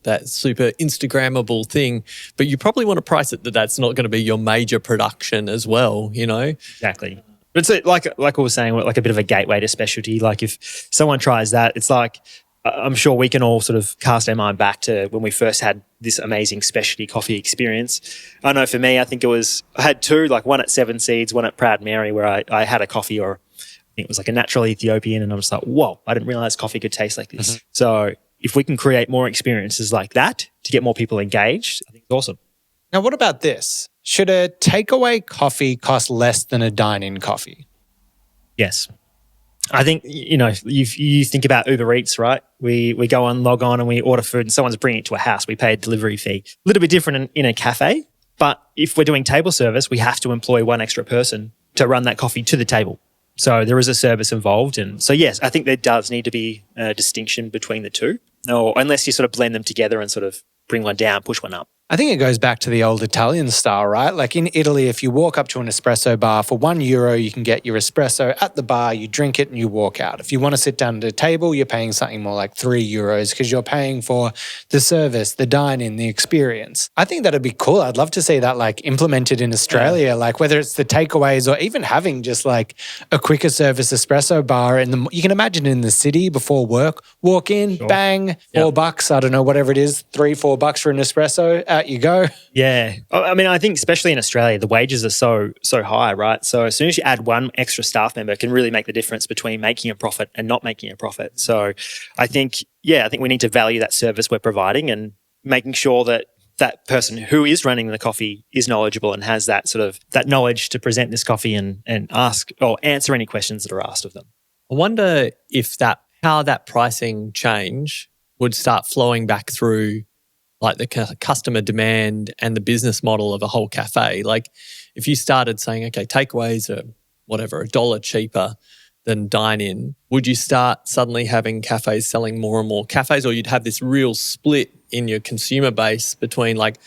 that super Instagrammable thing, but you probably want to price it that's not going to be your major production as well, Exactly. But it's like I was saying, like a bit of a gateway to specialty. Like if someone tries that, it's like, I'm sure we can all sort of cast our mind back to when we first had this amazing specialty coffee experience. I know for me, I had two, like one at Seven Seeds, one at Proud Mary, where I had a coffee or I think it was like a natural Ethiopian and I was like, whoa, I didn't realize coffee could taste like this. Mm-hmm. So if we can create more experiences like that to get more people engaged, I think it's awesome. Now, what about this? Should a takeaway coffee cost less than a dine-in coffee? Yes. I think, you think about Uber Eats, right? We go on, log on and we order food and someone's bringing it to a house. We pay a delivery fee. A little bit different in a cafe, but if we're doing table service, we have to employ one extra person to run that coffee to the table. So there is a service involved. And so, yes, I think there does need to be a distinction between the two, or unless you sort of blend them together and sort of bring one down, push one up. I think it goes back to the old Italian style, right? Like in Italy, if you walk up to an espresso bar for €1, you can get your espresso at the bar, you drink it and you walk out. If you want to sit down at a table, you're paying something more like €3 because you're paying for the service, the dine-in, the experience. I think that'd be cool. I'd love to see that like implemented in Australia, like whether it's the takeaways or even having just like a quicker service espresso bar. You can imagine in the city before work, walk in, bang, $4, I don't know, whatever it is, $3-4 for an espresso. Out you go. Yeah. I mean, I think especially in Australia, the wages are so high, right? So as soon as you add one extra staff member, it can really make the difference between making a profit and not making a profit. So I think we need to value that service we're providing and making sure that that person who is running the coffee is knowledgeable and has that sort of that knowledge to present this coffee and ask or answer any questions that are asked of them. I wonder if how that pricing change would start flowing back through like the customer demand and the business model of a whole cafe. Like if you started saying, okay, takeaways are whatever, $1 cheaper than dine-in, would you start suddenly having cafes selling more and more cafes, or you'd have this real split in your consumer base between like,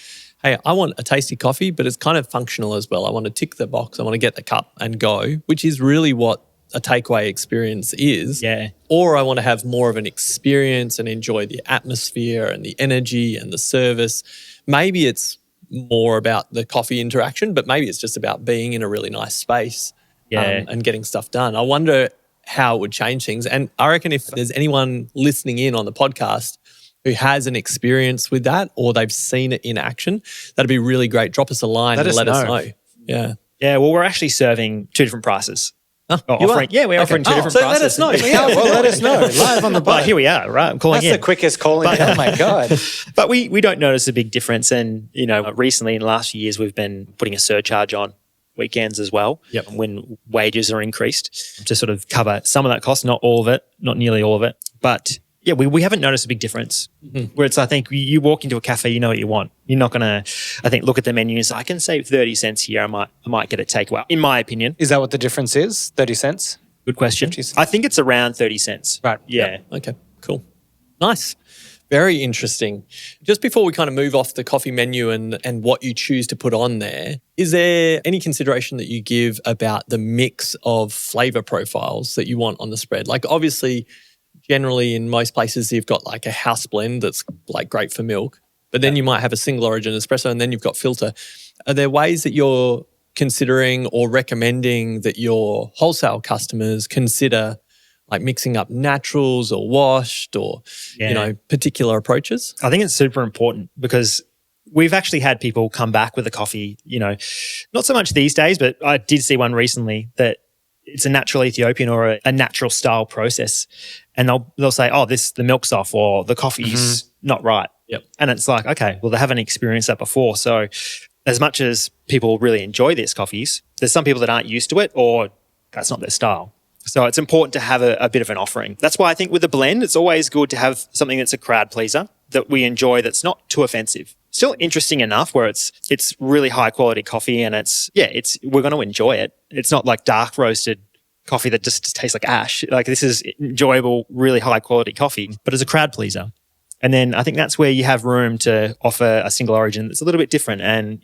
hey, I want a tasty coffee, but it's kind of functional as well. I want to tick the box. I want to get the cup and go, which is really what a takeaway experience is. Yeah. Or I want to have more of an experience and enjoy the atmosphere and the energy and the service. Maybe it's more about the coffee interaction, but maybe it's just about being in a really nice space and getting stuff done. I wonder how it would change things. And I reckon if there's anyone listening in on the podcast who has an experience with that or they've seen it in action, that'd be really great. Drop us a line and let us know. Yeah. Yeah, well, we're actually serving two different prices. offering. Yeah, we're offering two different so prices. let us know. Yeah, well, let us know. Live on the Well, pod. here we are, right? I'm calling That's in. the quickest call in. Oh my God. But we don't notice a big difference. And, recently in the last few years, we've been putting a surcharge on weekends as well. Yep. When wages are increased to sort of cover some of that cost, not all of it, not nearly all of it. But yeah, we haven't noticed a big difference. Where it's, I think you walk into a cafe, you know what you want. You're not going to, I think, look at the menu and say, I can save 30 cents here. I might get a takeaway, in my opinion. Is that what the difference is? 30 cents? Good question. I think it's around 30 cents. Right. Yeah. Okay, cool. Nice. Very interesting. Just before we kind of move off the coffee menu and what you choose to put on there, is there any consideration that you give about the mix of flavor profiles that you want on the spread? Like obviously, generally in most places, you've got like a house blend that's like great for milk, but then you might have a single origin espresso and then you've got filter. Are there ways that you're considering or recommending that your wholesale customers consider like mixing up naturals or washed or, particular approaches? I think it's super important because we've actually had people come back with a coffee, not so much these days, but I did see one recently that it's a natural Ethiopian or a natural style process. And they'll say, the milk's off or the coffee's not right. Yep. And it's like, okay, well, they haven't experienced that before. So as much as people really enjoy these coffees, there's some people that aren't used to it or that's not their style. So it's important to have a bit of an offering. That's why I think with a blend, it's always good to have something that's a crowd pleaser that we enjoy that's not too offensive. Still interesting enough where it's really high quality coffee and we're going to enjoy it. It's not like dark roasted coffee that just tastes like ash. Like this is enjoyable, really high quality coffee, but as a crowd pleaser. And then I think that's where you have room to offer a single origin that's a little bit different and,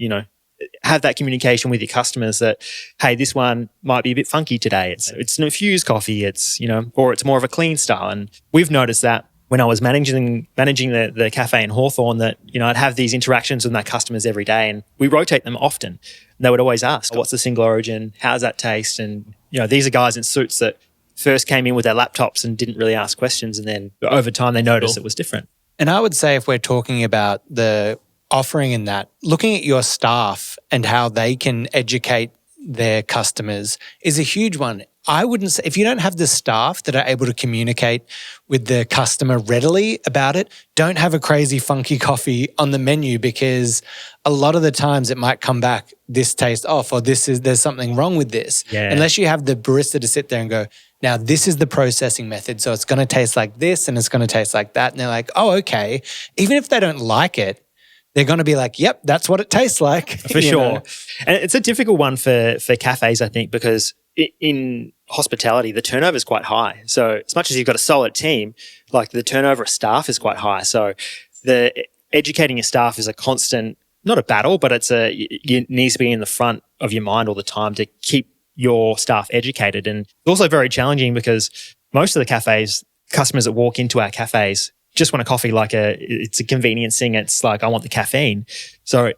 have that communication with your customers that, hey, this one might be a bit funky today. It's an infused coffee. It's, or it's more of a clean style. And we've noticed that when I was managing the cafe in Hawthorne that, I'd have these interactions with my customers every day and we rotate them often. And they would always ask, what's the single origin? How's that taste? And, these are guys in suits that first came in with their laptops and didn't really ask questions. And then over time they noticed it was different. And I would say if we're talking about the offering in that, looking at your staff and how they can educate their customers is a huge one. I wouldn't say, if you don't have the staff that are able to communicate with the customer readily about it, don't have a crazy funky coffee on the menu because a lot of the times it might come back, this tastes off or there's something wrong with this. Yeah. Unless you have the barista to sit there and go, now this is the processing method. So it's going to taste like this and it's going to taste like that. And they're like, oh, okay. Even if they don't like it, they're going to be like, yep, that's what it tastes like. For sure. And it's a difficult one for cafes, I think, because in hospitality, the turnover is quite high. So as much as you've got a solid team, like the turnover of staff is quite high. So the educating your staff is a constant, not a battle, but it needs to be in the front of your mind all the time to keep your staff educated. And it's also very challenging because most of the customers that walk into our cafes just want a coffee it's a convenience thing. It's like, I want the caffeine. So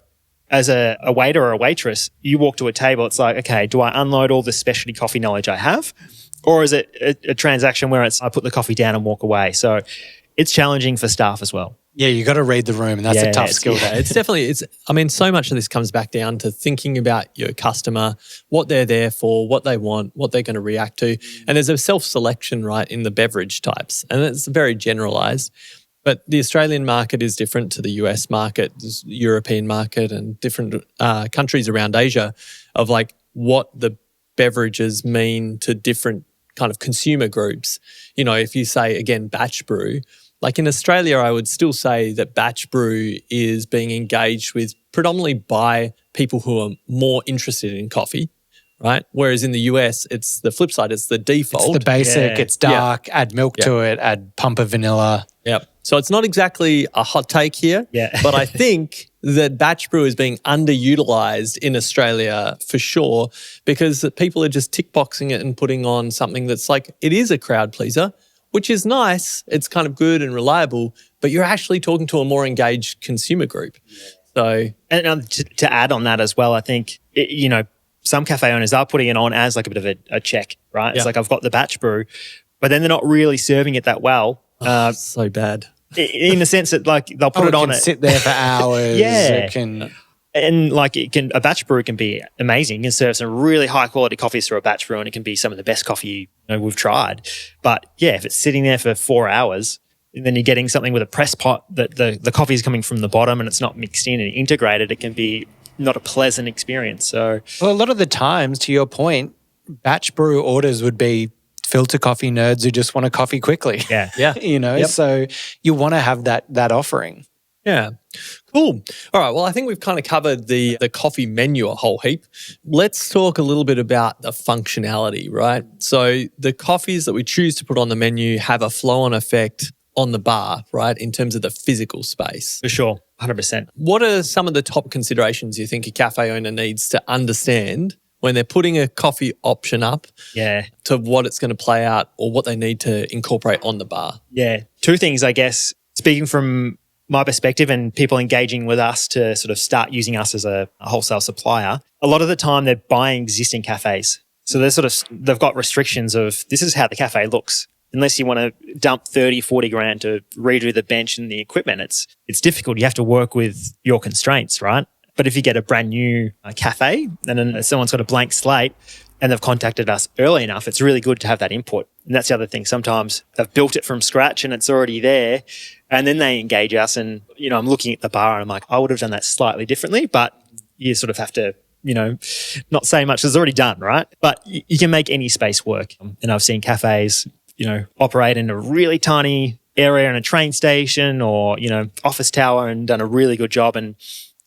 as a waiter or a waitress, you walk to a table, it's like, okay, do I unload all the specialty coffee knowledge I have? Or is it a transaction where I put the coffee down and walk away? So it's challenging for staff as well. Yeah, you got to read the room, and that's a tough skill. It's definitely, so much of this comes back down to thinking about your customer, what they're there for, what they want, what they're going to react to. And there's a self-selection, right, in the beverage types. And it's very generalized. But the Australian market is different to the US market, the European market, and different countries around Asia of like what the beverages mean to different kind of consumer groups. If you say, again, batch brew, like in Australia, I would still say that batch brew is being engaged with predominantly by people who are more interested in coffee, right? Whereas in the US, it's the flip side. It's the default. It's the basic. It's dark. Add milk to it. Add pump of vanilla. Yep. So it's not exactly a hot take here, but I think that batch brew is being underutilized in Australia for sure because people are just tick boxing it and putting on something that's like, it is a crowd pleaser, which is nice. It's kind of good and reliable, but you're actually talking to a more engaged consumer group. So, and to add on that as well, I think, some cafe owners are putting it on as like a bit of a check, right? Yeah. It's like, I've got the batch brew, but then they're not really serving it that well. So bad. In the sense that like they'll put it on sit there for hours. Yeah. And like a batch brew can be amazing. You can serve some really high quality coffees through a batch brew and it can be some of the best coffee we've tried. But yeah, if it's sitting there for 4 hours, and then you're getting something with a press pot that the coffee is coming from the bottom and it's not mixed in and integrated, it can be not a pleasant experience. So, well, a lot of the times, to your point, batch brew orders would be filter coffee nerds who just want a coffee quickly. Yeah. So you want to have that offering. Yeah. Cool. All right. Well, I think we've kind of covered the coffee menu a whole heap. Let's talk a little bit about the functionality, right? So the coffees that we choose to put on the menu have a flow-on effect on the bar, right, in terms of the physical space. For sure. 100%. What are some of the top considerations you think a cafe owner needs to understand when they're putting a coffee option up to what it's going to play out or what they need to incorporate on the bar? Yeah. Two things, I guess, speaking from my perspective and people engaging with us to sort of start using us as a wholesale supplier, a lot of the time they're buying existing cafes. So they've got restrictions of this is how the cafe looks. Unless you want to dump 30, 40 grand to redo the bench and the equipment, it's difficult. You have to work with your constraints, right? But if you get a brand new cafe and then someone's got a blank slate and they've contacted us early enough, it's really good to have that input. And that's the other thing. Sometimes they've built it from scratch and it's already there. And then they engage us and, I'm looking at the bar and I'm like, I would have done that slightly differently, but you sort of have to, not say much. It's already done, right? But you can make any space work. And I've seen cafes, operate in a really tiny area in a train station or, office tower and done a really good job. And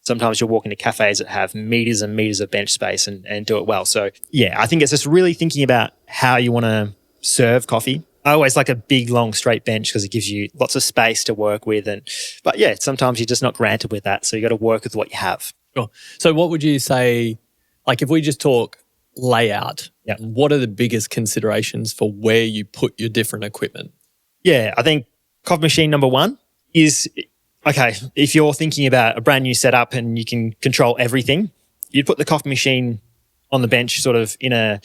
sometimes you'll walk into cafes that have meters and meters of bench space and do it well. So yeah, I think it's just really thinking about how you want to serve coffee. I always like a big, long, straight bench because it gives you lots of space to work with. But yeah, sometimes you're just not granted with that. So you got to work with what you have. Sure. So what would you say, like if we just talk layout, what are the biggest considerations for where you put your different equipment? Yeah, I think coffee machine number one is, okay, if you're thinking about a brand new setup and you can control everything, you'd put the coffee machine on the bench sort of in a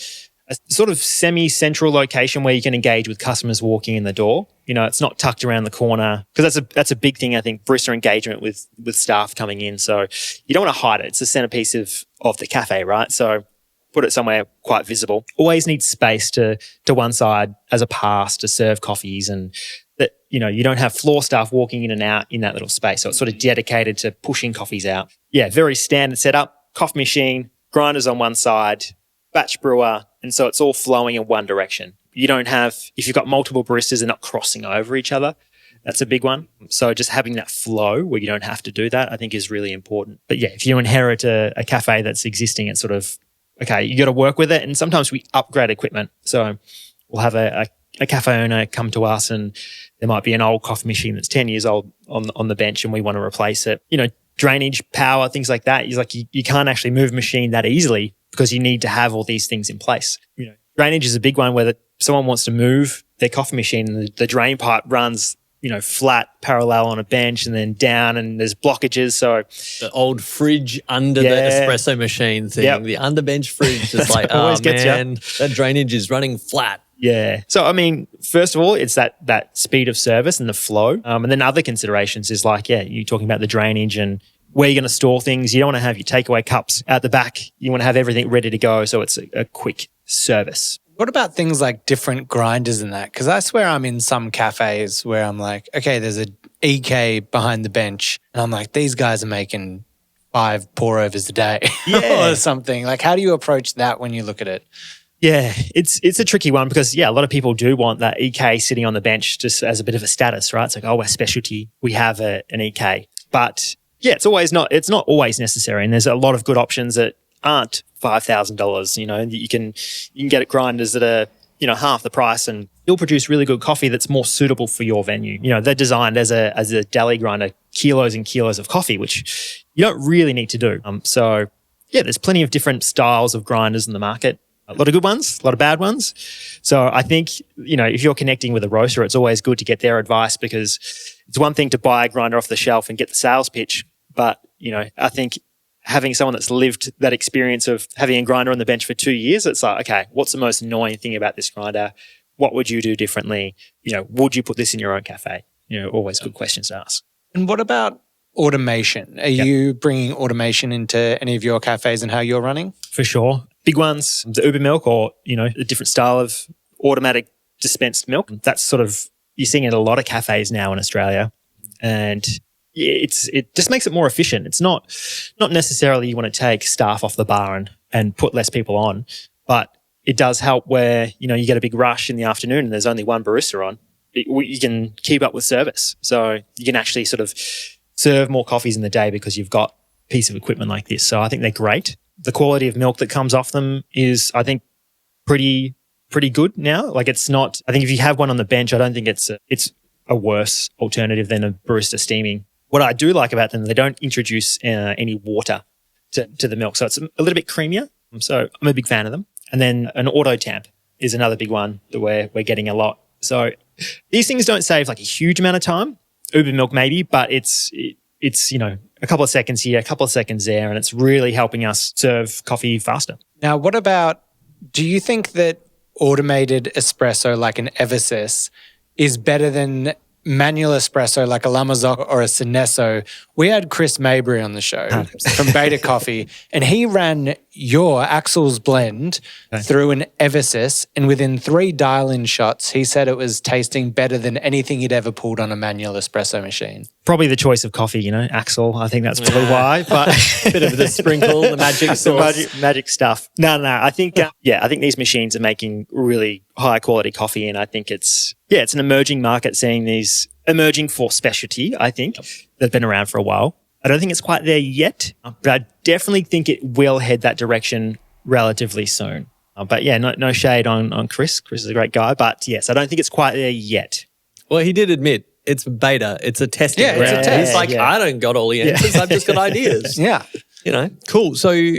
sort of semi-central location where you can engage with customers walking in the door. It's not tucked around the corner because that's a big thing, I think, barista engagement with staff coming in. So you don't want to hide it. It's the centerpiece of the cafe, right? So put it somewhere quite visible. Always need space to one side as a pass to serve coffees and that, you don't have floor staff walking in and out in that little space. So it's sort of dedicated to pushing coffees out. Yeah, very standard setup, coffee machine, grinders on one side, batch brewer. And so it's all flowing in one direction. You don't have, if you've got multiple baristas, they're not crossing over each other. That's a big one. So just having that flow where you don't have to do that, I think is really important. But yeah, if you inherit a cafe that's existing, it's sort of, okay, you got to work with it. And sometimes we upgrade equipment. So we'll have a cafe owner come to us and there might be an old coffee machine that's 10 years old on the bench and we want to replace it. Drainage, power, things like that. It's like you can't actually move a machine that easily because you need to have all these things in place. Drainage is a big one where someone wants to move their coffee machine and the drain pipe runs, flat, parallel on a bench and then down and there's blockages. So the old fridge under the espresso machine thing, the underbench fridge is like, oh man, that drainage is running flat. Yeah. So, I mean, first of all, it's that speed of service and the flow. And then other considerations is like, you're talking about the drainage and where you're going to store things. You don't want to have your takeaway cups out the back. You want to have everything ready to go. So it's a quick service. What about things like different grinders and that? Because I swear I'm in some cafes where I'm like, okay, there's a EK behind the bench. And I'm like, these guys are making 5 pour-overs a day or something. Like, how do you approach that when you look at it? Yeah, it's a tricky one because, a lot of people do want that EK sitting on the bench just as a bit of a status, right? It's like, oh, we're specialty. We have an EK. But it's not always necessary. And there's a lot of good options that aren't $5,000. You can get grinders that are, half the price and you'll produce really good coffee that's more suitable for your venue. They're designed as a deli grinder, kilos and kilos of coffee, which you don't really need to do. So there's plenty of different styles of grinders in the market. A lot of good ones, a lot of bad ones. So I think, if you're connecting with a roaster, it's always good to get their advice because it's one thing to buy a grinder off the shelf and get the sales pitch. But, I think having someone that's lived that experience of having a grinder on the bench for 2 years, it's like, okay, what's the most annoying thing about this grinder? What would you do differently? Would you put this in your own cafe? Always good questions to ask. And what about automation. Are you bringing automation into any of your cafes and how you're running? For sure. Big ones, the Uber milk or, a different style of automatic dispensed milk. That's sort of, you're seeing it in a lot of cafes now in Australia. And it just makes it more efficient. It's not necessarily you want to take staff off the bar and put less people on, but it does help where, you get a big rush in the afternoon and there's only one barista on. You can keep up with service. So you can actually sort of serve more coffees in the day because you've got a piece of equipment like this. So I think they're great. The quality of milk that comes off them is, I think, pretty good now. Like it's not, I think if you have one on the bench, I don't think it's a worse alternative than a barista steaming. What I do like about them, they don't introduce any water to the milk. So it's a little bit creamier. So I'm a big fan of them. And then an auto tamp is another big one that we're getting a lot. So these things don't save like a huge amount of time. Uber milk maybe, but it's a couple of seconds here, a couple of seconds there, and it's really helping us serve coffee faster. Now, what about, do you think that automated espresso like an Eversys is better than manual espresso like a Lamazok or a Sinesso? We had Chris Mabry on the show from Beta Coffee, and he ran your Axil's blend through an Eversys, and within 3 dial-in shots, he said it was tasting better than anything he'd ever pulled on a manual espresso machine. Probably the choice of coffee, Axil. I think that's probably why. But bit of the sprinkle, the magic sauce. The magic stuff. No. I think, I think these machines are making really high quality coffee, and I think it's an emerging market, seeing these emerging for specialty, I think. They've been around for a while. I don't think it's quite there yet, but I definitely think it will head that direction relatively soon. But no shade on Chris. Chris is a great guy, but yes, I don't think it's quite there yet. Well, he did admit it's beta. It's a testing ground. It's a test. He's like, I don't got all the answers. I've just got ideas. Yeah. Cool. So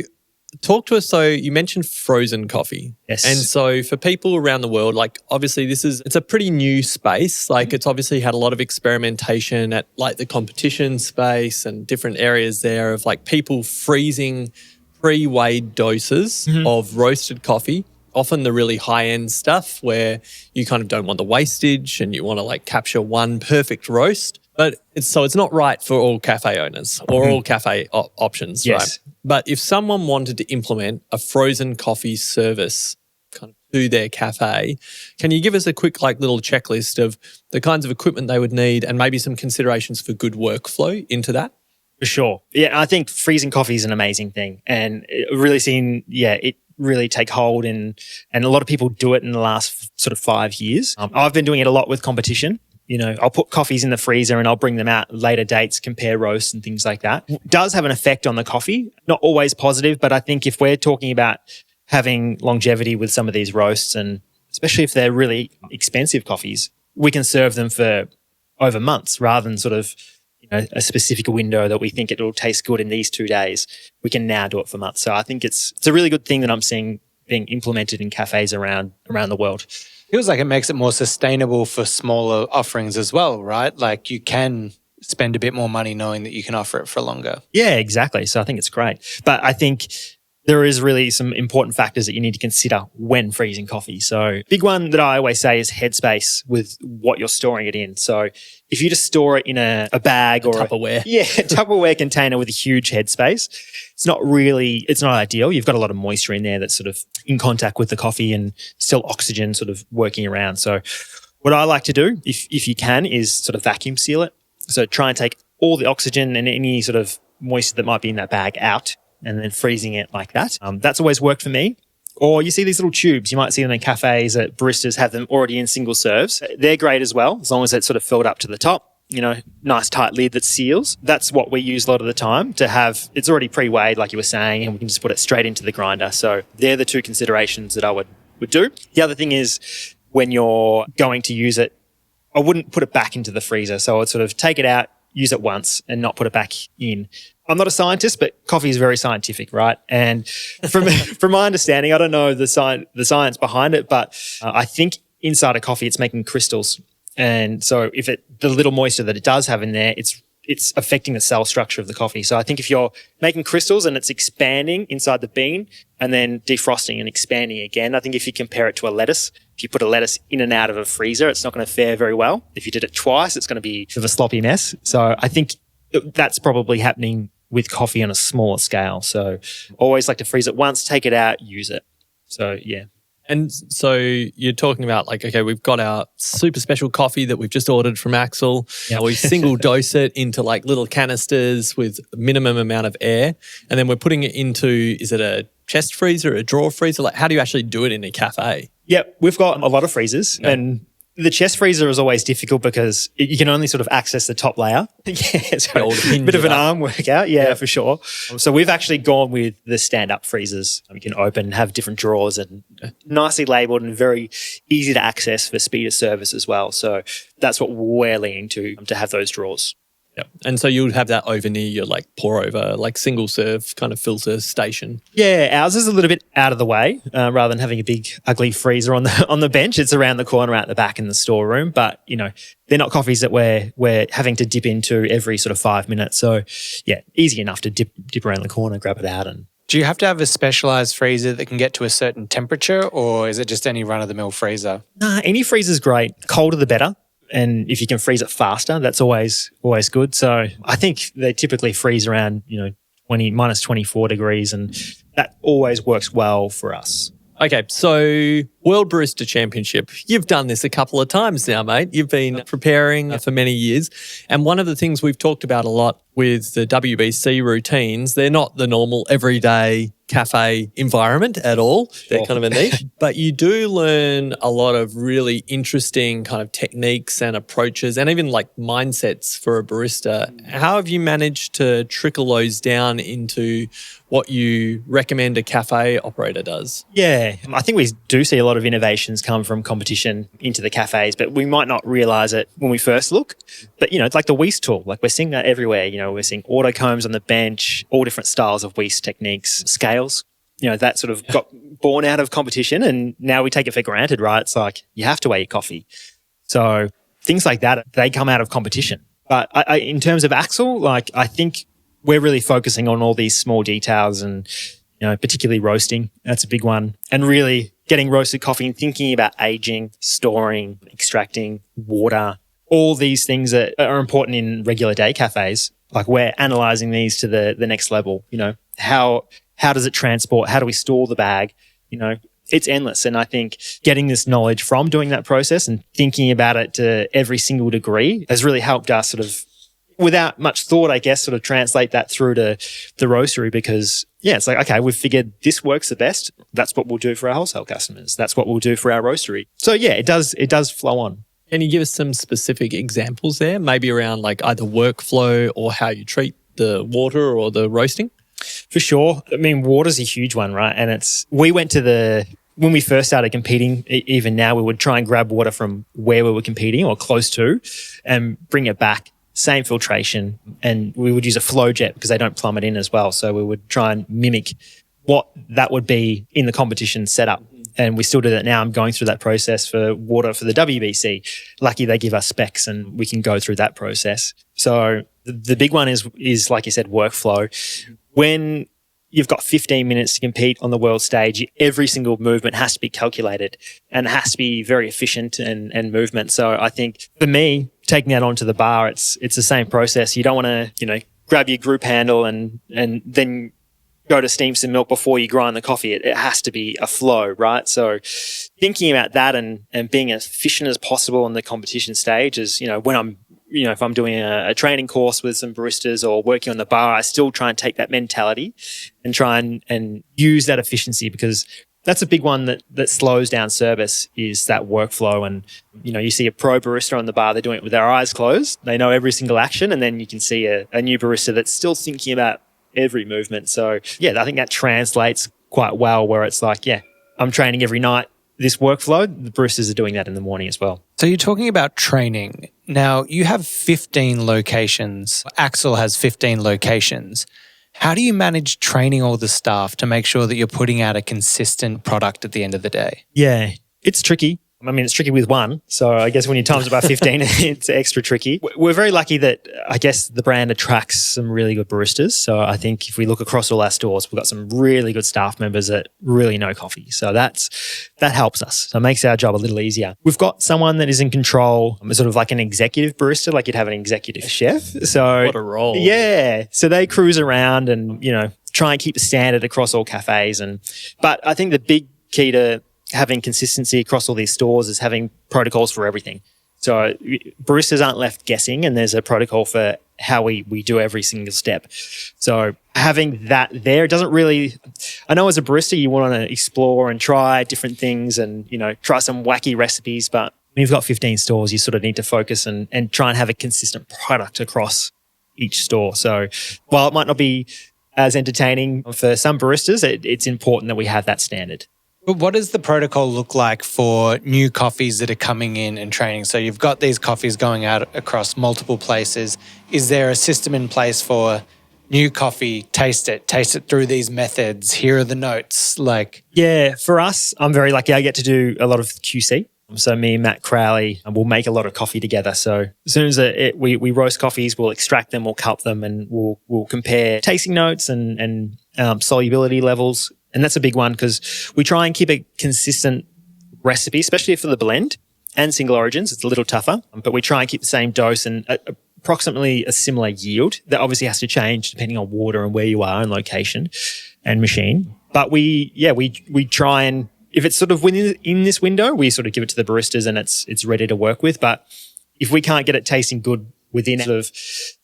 talk to us. So you mentioned frozen coffee. Yes. And so for people around the world, like obviously it's a pretty new space. Like it's obviously had a lot of experimentation at like the competition space and different areas there of like people freezing pre-weighed doses of roasted coffee. Often the really high-end stuff where you kind of don't want the wastage and you want to like capture one perfect roast. But it's not right for all cafe owners or all cafe options, yes. right? But if someone wanted to implement a frozen coffee service kind of to their cafe, can you give us a quick like little checklist of the kinds of equipment they would need and maybe some considerations for good workflow into that? For sure. Yeah, I think freezing coffee is an amazing thing, and really seen, it really take hold and a lot of people do it in the last sort of 5 years. I've been doing it a lot with competition. I'll put coffees in the freezer and I'll bring them out later dates, compare roasts and things like that. It does have an effect on the coffee, not always positive, but I think if we're talking about having longevity with some of these roasts, and especially if they're really expensive coffees, we can serve them for over months rather than sort of a specific window that we think it will taste good in these 2 days. We can now do it for months. So I think it's a really good thing that I'm seeing being implemented in cafes around the world. Feels like it makes it more sustainable for smaller offerings as well, right? Like you can spend a bit more money knowing that you can offer it for longer. Yeah, exactly. So I think it's great. But I think there is really some important factors that you need to consider when freezing coffee. So big one that I always say is headspace with what you're storing it in. So if you just store it in a bag or Tupperware. a Tupperware container with a huge headspace, it's not ideal. You've got a lot of moisture in there that's sort of in contact with the coffee and still oxygen sort of working around. So what I like to do, if you can, is sort of vacuum seal it. So try and take all the oxygen and any sort of moisture that might be in that bag out, and then freezing it like that. That's always worked for me. Or you see these little tubes. You might see them in cafes that baristas have them already in single serves. They're great as well, as long as it's sort of filled up to the top. Nice tight lid that seals. That's what we use a lot of the time to have. It's already pre-weighed, like you were saying, and we can just put it straight into the grinder. So they're the 2 considerations that I would do. The other thing is when you're going to use it, I wouldn't put it back into the freezer. So I'd sort of take it out, use it once and not put it back in. I'm not a scientist, but coffee is very scientific, right? And from my understanding, I don't know the science behind it, but I think inside a coffee, it's making crystals. And so the little moisture that it does have in there, it's affecting the cell structure of the coffee. So I think if you're making crystals and it's expanding inside the bean and then defrosting and expanding again, I think if you compare it to a lettuce, if you put a lettuce in and out of a freezer, it's not going to fare very well. If you did it twice, it's going to be sort of a sloppy mess. So I think that's probably happening with coffee on a smaller scale. So always like to freeze it once, take it out, use it. So yeah. And so you're talking about like, okay, we've got our super special coffee that we've just ordered from Axil. Yep. We single dose it into like little canisters with minimum amount of air. And then we're putting it into, is it a chest freezer, a drawer freezer? Like how do you actually do it in a cafe? Yep, we've got a lot of freezers. Yeah. And the chest freezer is always difficult because you can only sort of access the top layer. Yeah, so a bit of an arm workout. Yeah, for sure. So we've actually gone with the stand-up freezers. You can open, have different drawers and nicely labelled and very easy to access for speed of service as well. So that's what we're leaning to have those drawers. Yep. And so you'd have that over near your like pour over, like single serve kind of filter station. Yeah, ours is a little bit out of the way rather than having a big ugly freezer on the bench. It's around the corner out the back in the storeroom. But, they're not coffees that we're having to dip into every sort of 5 minutes. So, yeah, easy enough to dip around the corner, grab it out. And Do you have to have a specialized freezer that can get to a certain temperature, or is it just any run-of-the-mill freezer? Nah, any freezer's great. Colder the better. And if you can freeze it faster, that's always good. So I think they typically freeze around, minus 24 degrees, and that always works well for us. Okay, so World Barista Championship. You've done this a couple of times now, mate. You've been preparing for many years. And one of the things we've talked about a lot with the WBC routines, they're not the normal everyday cafe environment at all. They're kind of a niche. But you do learn a lot of really interesting kind of techniques and approaches and even like mindsets for a barista. How have you managed to trickle those down into what you recommend a cafe operator does? Yeah, I think we do see a lot of innovations come from competition into the cafes, but we might not realize it when we first look. But, it's like the Weiss tool. Like we're seeing that everywhere. We're seeing auto combs on the bench, all different styles of Weiss techniques, scales. That sort of got born out of competition, and now we take it for granted, right? It's like you have to weigh your coffee. So things like that, they come out of competition. But I in terms of Axil, like I think we're really focusing on all these small details and, particularly roasting. That's a big one. And really getting roasted coffee and thinking about aging, storing, extracting, water, all these things that are important in regular day cafes. Like we're analyzing these to the next level. How does it transport? How do we store the bag? It's endless. And I think getting this knowledge from doing that process and thinking about it to every single degree has really helped us sort of, without much thought, I guess, sort of translate that through to the roastery because, it's like, okay, we've figured this works the best. That's what we'll do for our wholesale customers. That's what we'll do for our roastery. So, it does flow on. Can you give us some specific examples there, maybe around like either workflow or how you treat the water or the roasting? For sure. I mean, water's a huge one, right? And we went to when we first started competing, even now, we would try and grab water from where we were competing or close to and bring it back. Same filtration, and we would use a flow jet because they don't plummet in as well. So we would try and mimic what that would be in the competition setup. And we still do that now. I'm going through that process for water for the WBC. Lucky they give us specs and we can go through that process. So the big one is like you said, workflow. When you've got 15 minutes to compete on the world stage, every single movement has to be calculated and it has to be very efficient and movement. So I think for me, taking that onto the bar, it's the same process. You don't want to, grab your group handle and then go to steam some milk before you grind the coffee. It has to be a flow, right? So thinking about that and being as efficient as possible on the competition stage is, when I'm, if I'm doing a training course with some baristas or working on the bar, I still try and take that mentality and try and use that efficiency because that's a big one that slows down service is that workflow. And, you see a pro barista on the bar, they're doing it with their eyes closed. They know every single action. And then you can see a new barista that's still thinking about every movement. So, I think that translates quite well where it's like, I'm training every night. This workflow, the baristas are doing that in the morning as well. So you're talking about training. Now, you have 15 locations. Axil has 15 locations. How do you manage training all the staff to make sure that you're putting out a consistent product at the end of the day? Yeah, it's tricky. I mean, it's tricky with one. So I guess when you times it by 15, it's extra tricky. We're very lucky that I guess the brand attracts some really good baristas. So I think if we look across all our stores, we've got some really good staff members that really know coffee. So that helps us. So it makes our job a little easier. We've got someone that is in control, sort of like an executive barista, like you'd have an executive chef. So What a role. Yeah. So they cruise around and, try and keep the standard across all cafes. But I think the big key to having consistency across all these stores is having protocols for everything. So baristas aren't left guessing, and there's a protocol for how we do every single step. So having that there, it doesn't really, I know as a barista, you want to explore and try different things and, try some wacky recipes, but when you've got 15 stores, you sort of need to focus and try and have a consistent product across each store. So while it might not be as entertaining for some baristas, it's important that we have that standard. But what does the protocol look like for new coffees that are coming in and training? So you've got these coffees going out across multiple places. Is there a system in place for new coffee, taste it through these methods? Here are the notes. Yeah, for us, I'm very lucky. I get to do a lot of QC. So me and Matt Crowley will make a lot of coffee together. So as soon as we roast coffees, we'll extract them, we'll cup them, and we'll compare tasting notes and solubility levels. And that's a big one because we try and keep a consistent recipe, especially for the blend and single origins. It's a little tougher, but we try and keep the same dose and approximately a similar yield. That obviously has to change depending on water and where you are and location and machine. But we try and, if it's sort of in this window, we sort of give it to the baristas and it's ready to work with. But if we can't get it tasting good within sort of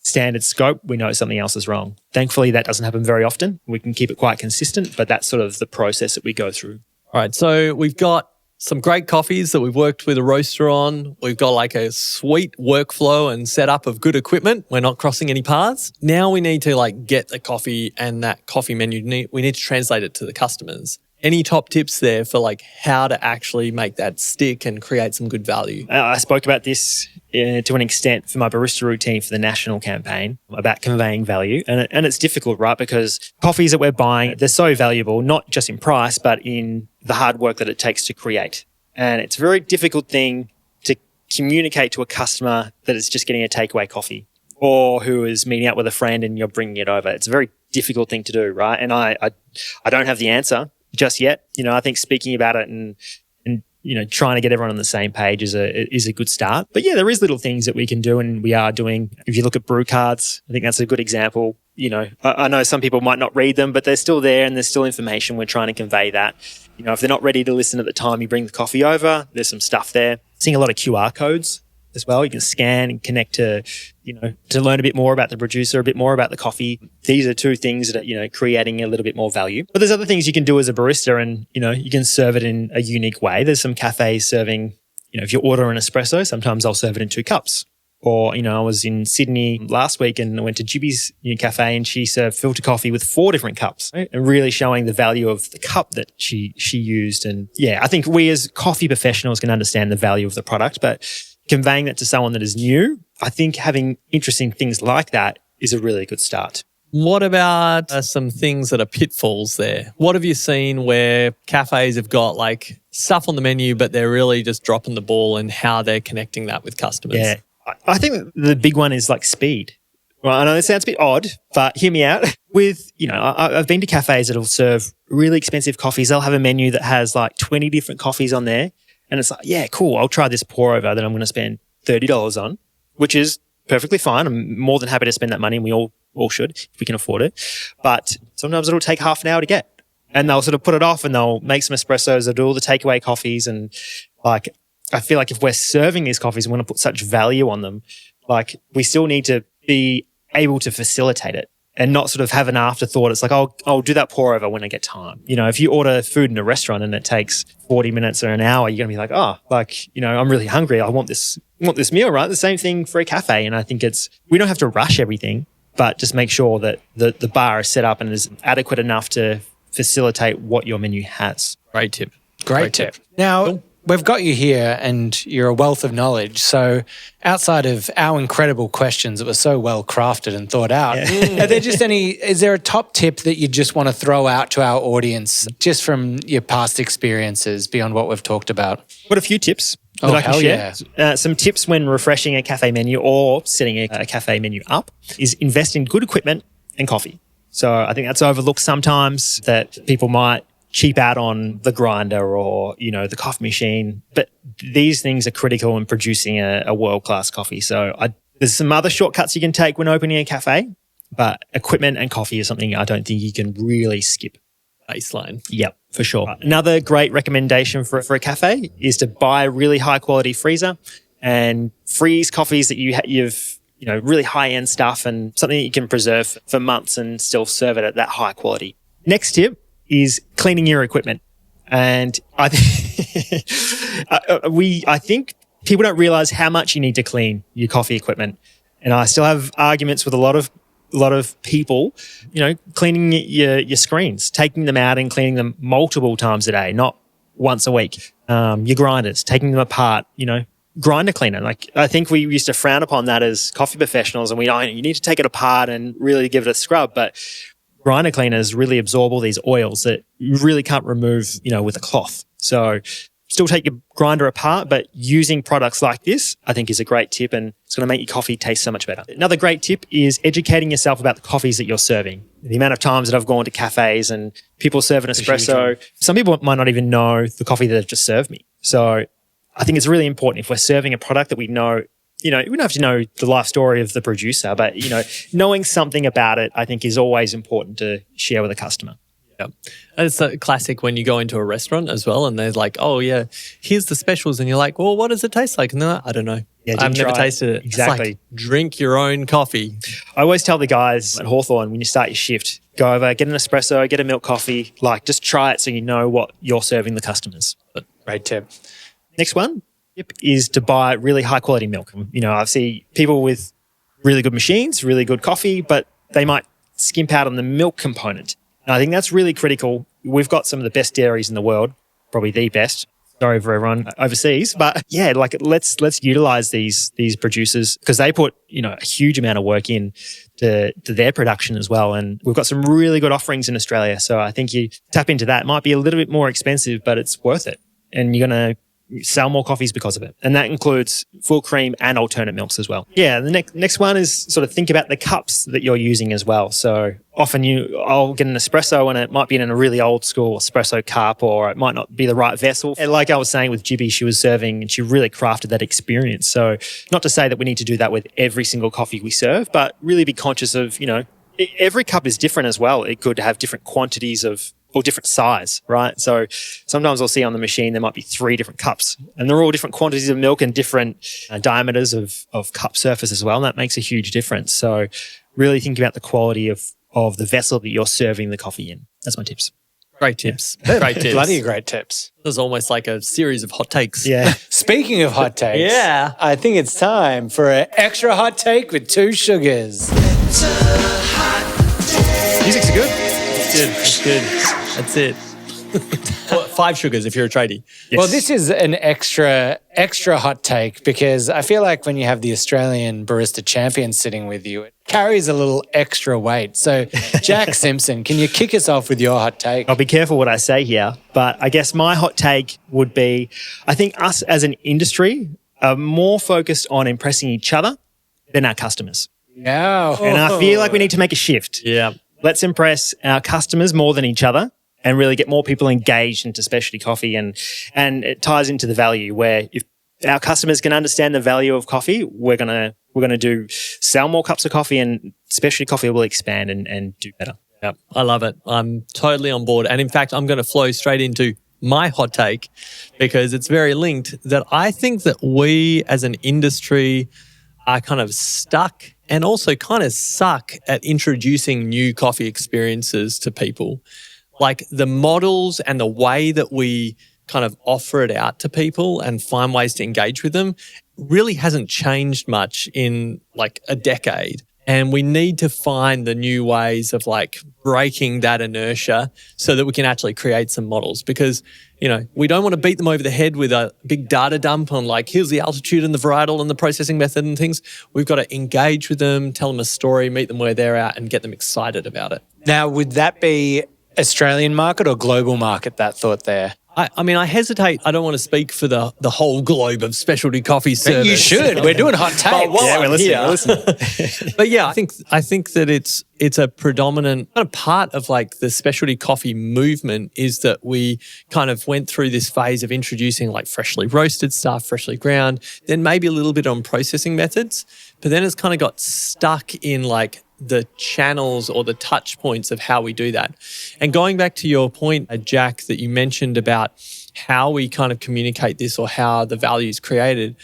standard scope, we know something else is wrong. Thankfully, that doesn't happen very often. We can keep it quite consistent, but that's sort of the process that we go through. All right, so we've got some great coffees that we've worked with a roaster on. We've got like a sweet workflow and setup of good equipment. We're not crossing any paths. Now we need to get the coffee and that coffee menu. We need to translate it to the customers. Any top tips there for how to actually make that stick and create some good value? I spoke about this to an extent for my barista routine for the national campaign about conveying value. And it's difficult, right? Because coffees that we're buying, they're so valuable, not just in price, but in the hard work that it takes to create. And it's a very difficult thing to communicate to a customer that is just getting a takeaway coffee or who is meeting up with a friend and you're bringing it over. It's a very difficult thing to do, right? And I don't have the answer just yet. I think speaking about it and trying to get everyone on the same page is a good start. But yeah, there is little things that we can do and we are doing. If you look at brew cards, I think that's a good example. I know some people might not read them, but they're still there and there's still information. We're trying to convey that. If they're not ready to listen at the time you bring the coffee over, there's some stuff there. Seeing a lot of QR codes as well. You can scan and connect to learn a bit more about the producer, a bit more about the coffee. These are two things that, creating a little bit more value. But there's other things you can do as a barista and, you can serve it in a unique way. There's some cafes serving, if you order an espresso, sometimes I'll serve it in 2 cups. Or, I was in Sydney last week and I went to Jibby's new cafe and she served filter coffee with 4 different cups, right? And really showing the value of the cup that she used. And yeah, I think we as coffee professionals can understand the value of the product, but conveying that to someone that is new, I think having interesting things like that is a really good start. What about some things that are pitfalls there? What have you seen where cafes have got stuff on the menu, but they're really just dropping the ball and how they're connecting that with customers? Yeah, I think the big one is speed. Well, I know it sounds a bit odd, but hear me out. With, I've been to cafes that'll serve really expensive coffees. They'll have a menu that has 20 different coffees on there. And it's yeah, cool. I'll try this pour over that I'm going to spend $30 on, which is perfectly fine. I'm more than happy to spend that money and we all should if we can afford it. But sometimes it'll take half an hour to get. And they'll sort of put it off and they'll make some espressos, they'll do all the takeaway coffees. And I feel like if we're serving these coffees, we want to put such value on them. We still need to be able to facilitate it and not sort of have an afterthought. It's I'll do that pour over when I get time. If you order food in a restaurant and it takes 40 minutes or an hour, you're going to be I'm really hungry. I want this meal, right? The same thing for a cafe. And I think we don't have to rush everything, but just make sure that the bar is set up and is adequate enough to facilitate what your menu has. Great tip. Great tip. Now, we've got you here and you're a wealth of knowledge. So outside of our incredible questions that were so well crafted and thought out, is there a top tip that you just want to throw out to our audience just from your past experiences beyond what we've talked about? Got a few tips that I can share. Yeah. Some tips when refreshing a cafe menu or setting a cafe menu up is invest in good equipment and coffee. So I think that's overlooked sometimes, that people might cheap out on the grinder or, the coffee machine. But these things are critical in producing a world-class coffee. So there's some other shortcuts you can take when opening a cafe, but equipment and coffee is something I don't think you can really skip. Baseline. Yep, for sure. Another great recommendation for a cafe is to buy a really high-quality freezer and freeze coffees that you've really high-end stuff and something that you can preserve for months and still serve it at that high quality. Next tip is cleaning your equipment. And I think people don't realize how much you need to clean your coffee equipment. And I still have arguments with a lot of people, cleaning your screens, taking them out and cleaning them multiple times a day, not once a week. Your grinders, taking them apart, grinder cleaner. Like, I think we used to frown upon that as coffee professionals, and you need to take it apart and really give it a scrub. But grinder cleaners really absorb all these oils that you really can't remove, with a cloth. So still take your grinder apart, but using products like this, I think, is a great tip, and it's going to make your coffee taste so much better. Another great tip is educating yourself about the coffees that you're serving. The amount of times that I've gone to cafes and people serve an espresso, some people might not even know the coffee that they've just served me. So I think it's really important, if we're serving a product that we know, we don't have to know the life story of the producer, but, knowing something about it, I think, is always important to share with a customer. Yeah. It's a classic when you go into a restaurant as well and they're like, oh, yeah, here's the specials. And you're like, well, what does it taste like? And they're like, I don't know. Yeah, I've never tasted it. Exactly. It's like, drink your own coffee. I always tell the guys at Hawthorn, when you start your shift, go over, get an espresso, get a milk coffee, just try it so you know what you're serving the customers. Great tip. Next one is to buy really high quality milk. I see people with really good machines, really good coffee, but they might skimp out on the milk component. And I think that's really critical. We've got some of the best dairies in the world, probably the best. Sorry for everyone overseas, but yeah, let's utilize these producers, because they put a huge amount of work in to their production as well. And we've got some really good offerings in Australia. So I think you tap into that. It might be a little bit more expensive, but it's worth it. And you're going to sell more coffees because of it. And that includes full cream and alternate milks as well. Yeah, the next one is sort of think about the cups that you're using as well. So often I'll get an espresso and it might be in a really old school espresso cup, or it might not be the right vessel. And like I was saying with Jibby, she was serving and she really crafted that experience. So not to say that we need to do that with every single coffee we serve, but really be conscious of, every cup is different as well. It could have different quantities or different size, right? So sometimes I'll see on the machine there might be 3 different cups, and they're all different quantities of milk and different diameters of cup surface as well. And that makes a huge difference. So really think about the quality of the vessel that you're serving the coffee in. That's my tips. Great tips. Great tips. Bloody great tips. There's almost like a series of hot takes. Yeah. Speaking of hot takes, yeah, I think it's time for an extra hot take with 2 sugars. Music's good. It's good. That's it. 5 sugars if you're a tradie. Yes. Well, this is an extra hot take, because I feel like when you have the Australian Barista Champion sitting with you, it carries a little extra weight. So, Jack Simpson, can you kick us off with your hot take? I'll be careful what I say here, but I guess my hot take would be, I think us as an industry are more focused on impressing each other than our customers. Yeah. And I feel like we need to make a shift. Yeah. Let's impress our customers more than each other and really get more people engaged into specialty coffee. And it ties into the value, where if our customers can understand the value of coffee, we're gonna sell more cups of coffee, and specialty coffee will expand and do better. Yeah, I love it. I'm totally on board. And in fact, I'm going to flow straight into my hot take, because it's very linked, that I think that we as an industry are kind of stuck and also kind of suck at introducing new coffee experiences to people. Like the models and the way that we kind of offer it out to people and find ways to engage with them really hasn't changed much in like a decade. And we need to find the new ways of like breaking that inertia so that we can actually create some models, because, you know, we don't want to beat them over the head with a big data dump on like, here's the altitude and the varietal and the processing method and things. We've got to engage with them, tell them a story, meet them where they're at and get them excited about it. Now, would that be Australian market or global market, that thought there? I mean, I hesitate. I don't want to speak for the whole globe of specialty coffee service. You should. We're doing hot takes. Yeah, we're listening. But yeah, I think that it's a predominant kind of part of like the specialty coffee movement is that we kind of went through this phase of introducing like freshly roasted stuff, freshly ground, then maybe a little bit on processing methods, but then it's kind of got stuck in like the channels or the touch points of how we do that. And going back to your point, Jack, that you mentioned about how we kind of communicate this or how the value is created,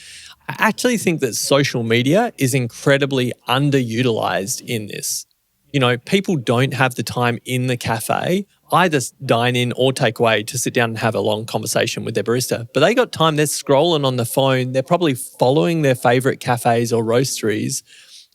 I actually think that social media is incredibly underutilized in this. You know, people don't have the time in the cafe, either dine in or take away, to sit down and have a long conversation with their barista. But they got time, they're scrolling on the phone, they're probably following their favorite cafes or roasteries.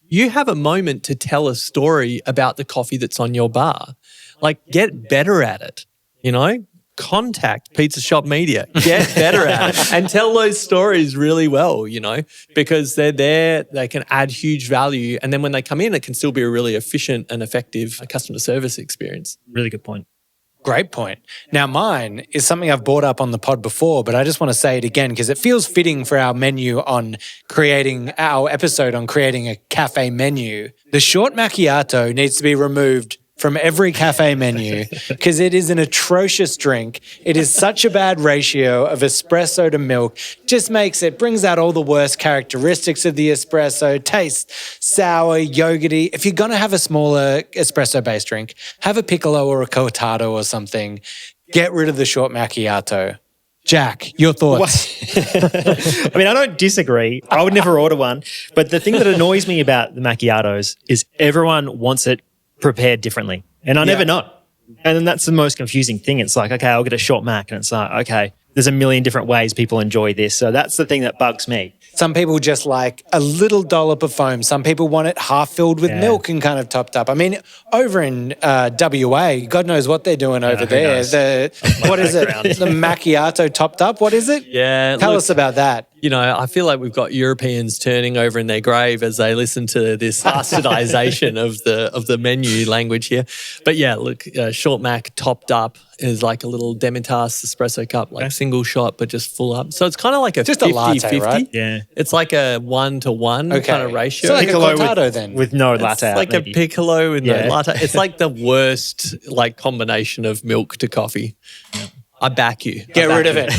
You have a moment to tell a story about the coffee that's on your bar. Like, get better at it, you know? Contact Pizza Shop Media, get better at it and tell those stories really well, you know, because they're there, they can add huge value. And then when they come in, it can still be a really efficient and effective customer service experience. Really good point. Great point. Now, mine is something I've brought up on the pod before, but I just want to say it again because it feels fitting for our menu on creating our episode on creating a cafe menu. The short macchiato needs to be removed from every cafe menu because it is an atrocious drink. It is such a bad ratio of espresso to milk. Just brings out all the worst characteristics of the espresso. Tastes sour, yogurty. If you're going to have a smaller espresso-based drink, have a piccolo or a cortado or something. Get rid of the short macchiato. Jack, your thoughts? I mean, I don't disagree. I would never order one. But the thing that annoys me about the macchiatos is everyone wants it prepared differently. And I never know. And then that's the most confusing thing. It's like, okay, I'll get a short mac. And it's like, okay, there's a million different ways people enjoy this. So that's the thing that bugs me. Some people just like a little dollop of foam. Some people want it half filled with milk and kind of topped up. I mean, over in WA, God knows what they're doing over there. What is it? The macchiato topped up? What is it? Yeah. Tell us about that. You know, I feel like we've got Europeans turning over in their grave as they listen to this bastardization of the menu language here. But yeah, look, short mac topped up is like a little Demitas espresso cup, like single shot, but just full up. So it's kind of like a just 50-50. A latte, right? Yeah. It's like a 1-to-1 kind of ratio. So like piccolo a cortado then. With no latte. It's like maybe. a piccolo with no latte. It's like the worst like combination of milk to coffee. Yeah. I back you. Get rid of it.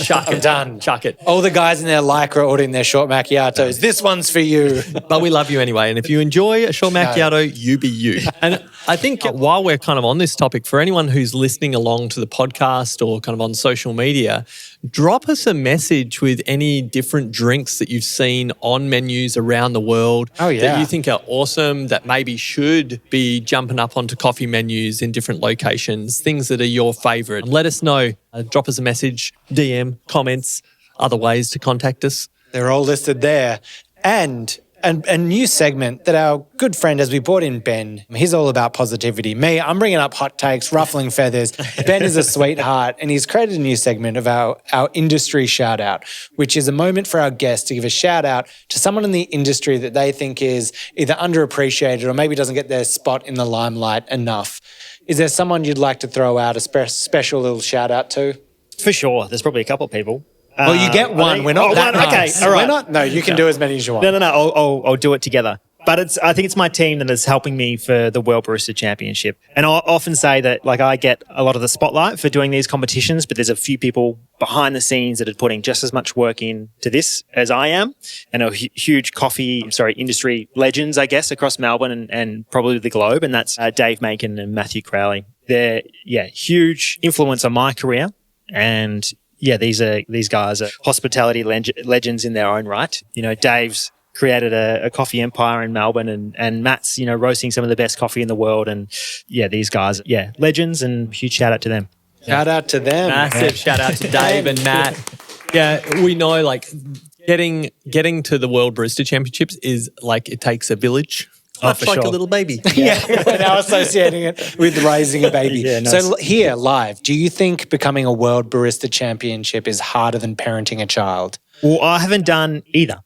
Chuck it. I'm done. Chuck it. All the guys in their lycra ordering their short macchiatos. This one's for you. But we love you anyway. And if you enjoy a short macchiato, you be you. And I think while we're kind of on this topic, for anyone who's listening along to the podcast or kind of on social media, drop us a message with any different drinks that you've seen on menus around the world that you think are awesome, that maybe should be jumping up onto coffee menus in different locations, things that are your favorite. Let us know. Drop us a message, DM, comments, other ways to contact us. They're all listed there. And a new segment that our good friend, as we brought in Ben, he's all about positivity. Me, I'm bringing up hot takes, ruffling feathers. Ben is a sweetheart, and he's created a new segment of our industry shout out, which is a moment for our guests to give a shout out to someone in the industry that they think is either underappreciated or maybe doesn't get their spot in the limelight enough. Is there someone you'd like to throw out a special little shout out to? For sure. There's probably a couple of people. Well, you get one. We're not that nice. Okay, all right. We're not. No, you can do as many as you want. No. I'll do it together. But I think it's my team that is helping me for the World Barista Championship. And I often say that like I get a lot of the spotlight for doing these competitions, but there's a few people behind the scenes that are putting just as much work into this as I am, and are huge industry legends, I guess, across Melbourne and probably the globe. And that's Dave Macon and Matthew Crowley. They're huge influence on my career. And these guys are hospitality legends in their own right. You know, Dave's created a coffee empire in Melbourne, and Matt's, you know, roasting some of the best coffee in the world. And these guys, legends, and huge shout out to them. Shout out to them. Massive shout out to Dave and Matt. Yeah, we know like getting to the World Barista Championships is like it takes a village. Much for like sure. a little baby. Yeah, we're now associating it with raising a baby. Yeah, nice. So here, live, do you think becoming a world barista championship is harder than parenting a child? Well, I haven't done either.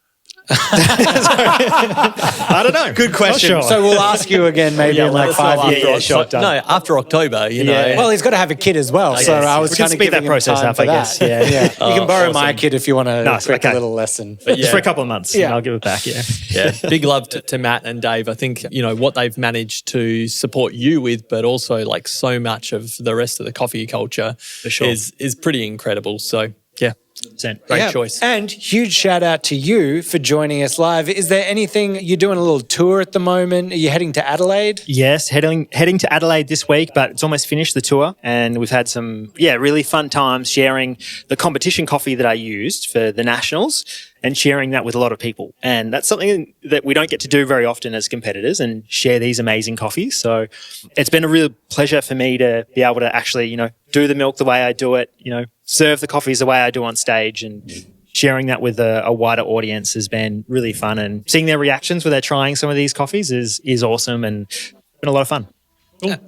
I don't know. Good question. Not sure. So we'll ask you again maybe in like 5 years. Yeah, sure. No, after October, you know. Yeah. Well, he's got to have a kid as well. So guess. I was We can kind of speed giving that him process time up, for I guess. that. Yeah. You can borrow my awesome. kid if you want a Nice, quick okay. little lesson. Just for a couple of months. Yeah. And I'll give it back. Yeah. Yeah, big love to Matt and Dave. I think, you know, what they've managed to support you with, but also like so much of the rest of the coffee culture sure. is pretty incredible. So, yeah, great Yeah. choice. And huge shout out to you for joining us live. Is there anything, you're doing a little tour at the moment? Are you heading to Adelaide? Yes, heading to Adelaide this week, but it's almost finished the tour, and we've had some really fun times sharing the competition coffee that I used for the nationals and sharing that with a lot of people. And that's something that we don't get to do very often as competitors, and share these amazing coffees. So it's been a real pleasure for me to be able to actually, you know, do the milk the way I do it, you know, serve the coffees the way I do on stage, and sharing that with a wider audience has been really fun. And seeing their reactions when they're trying some of these coffees is awesome, and been a lot of fun.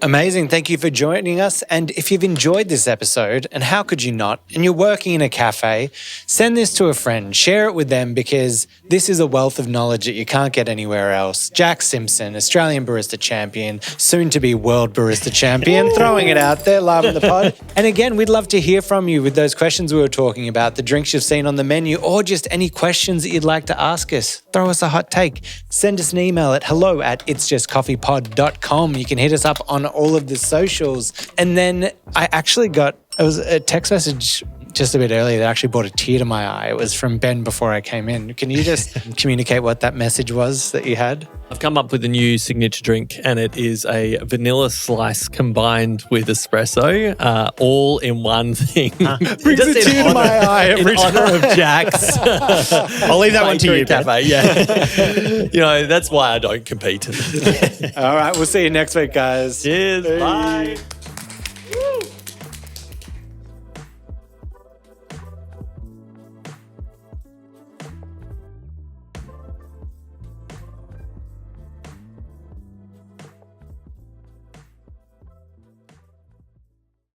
Amazing. Thank you for joining us. And if you've enjoyed this episode, and how could you not, and you're working in a cafe, send this to a friend, share it with them, because this is a wealth of knowledge that you can't get anywhere else. Jack Simpson, Australian Barista Champion, soon to be World Barista Champion, throwing it out there, live on the pod. And again, we'd love to hear from you with those questions we were talking about, the drinks you've seen on the menu, or just any questions that you'd like to ask us. Throw us a hot take. Send us an email at hello@itsjustcoffeepod.com. You can hit us up on all of the socials. And then I actually it was a text message just a bit earlier that actually brought a tear to my eye. It was from Ben before I came in. Can you just communicate what that message was that you had? I've come up with a new signature drink, and it is a vanilla slice combined with espresso, all in one thing. Brings a tear to my eye every in honor of Jack's. I'll leave that one to you, Ben. Cafe. Yeah, you know, that's why I don't compete. All right, we'll see you next week, guys. Cheers. Bye.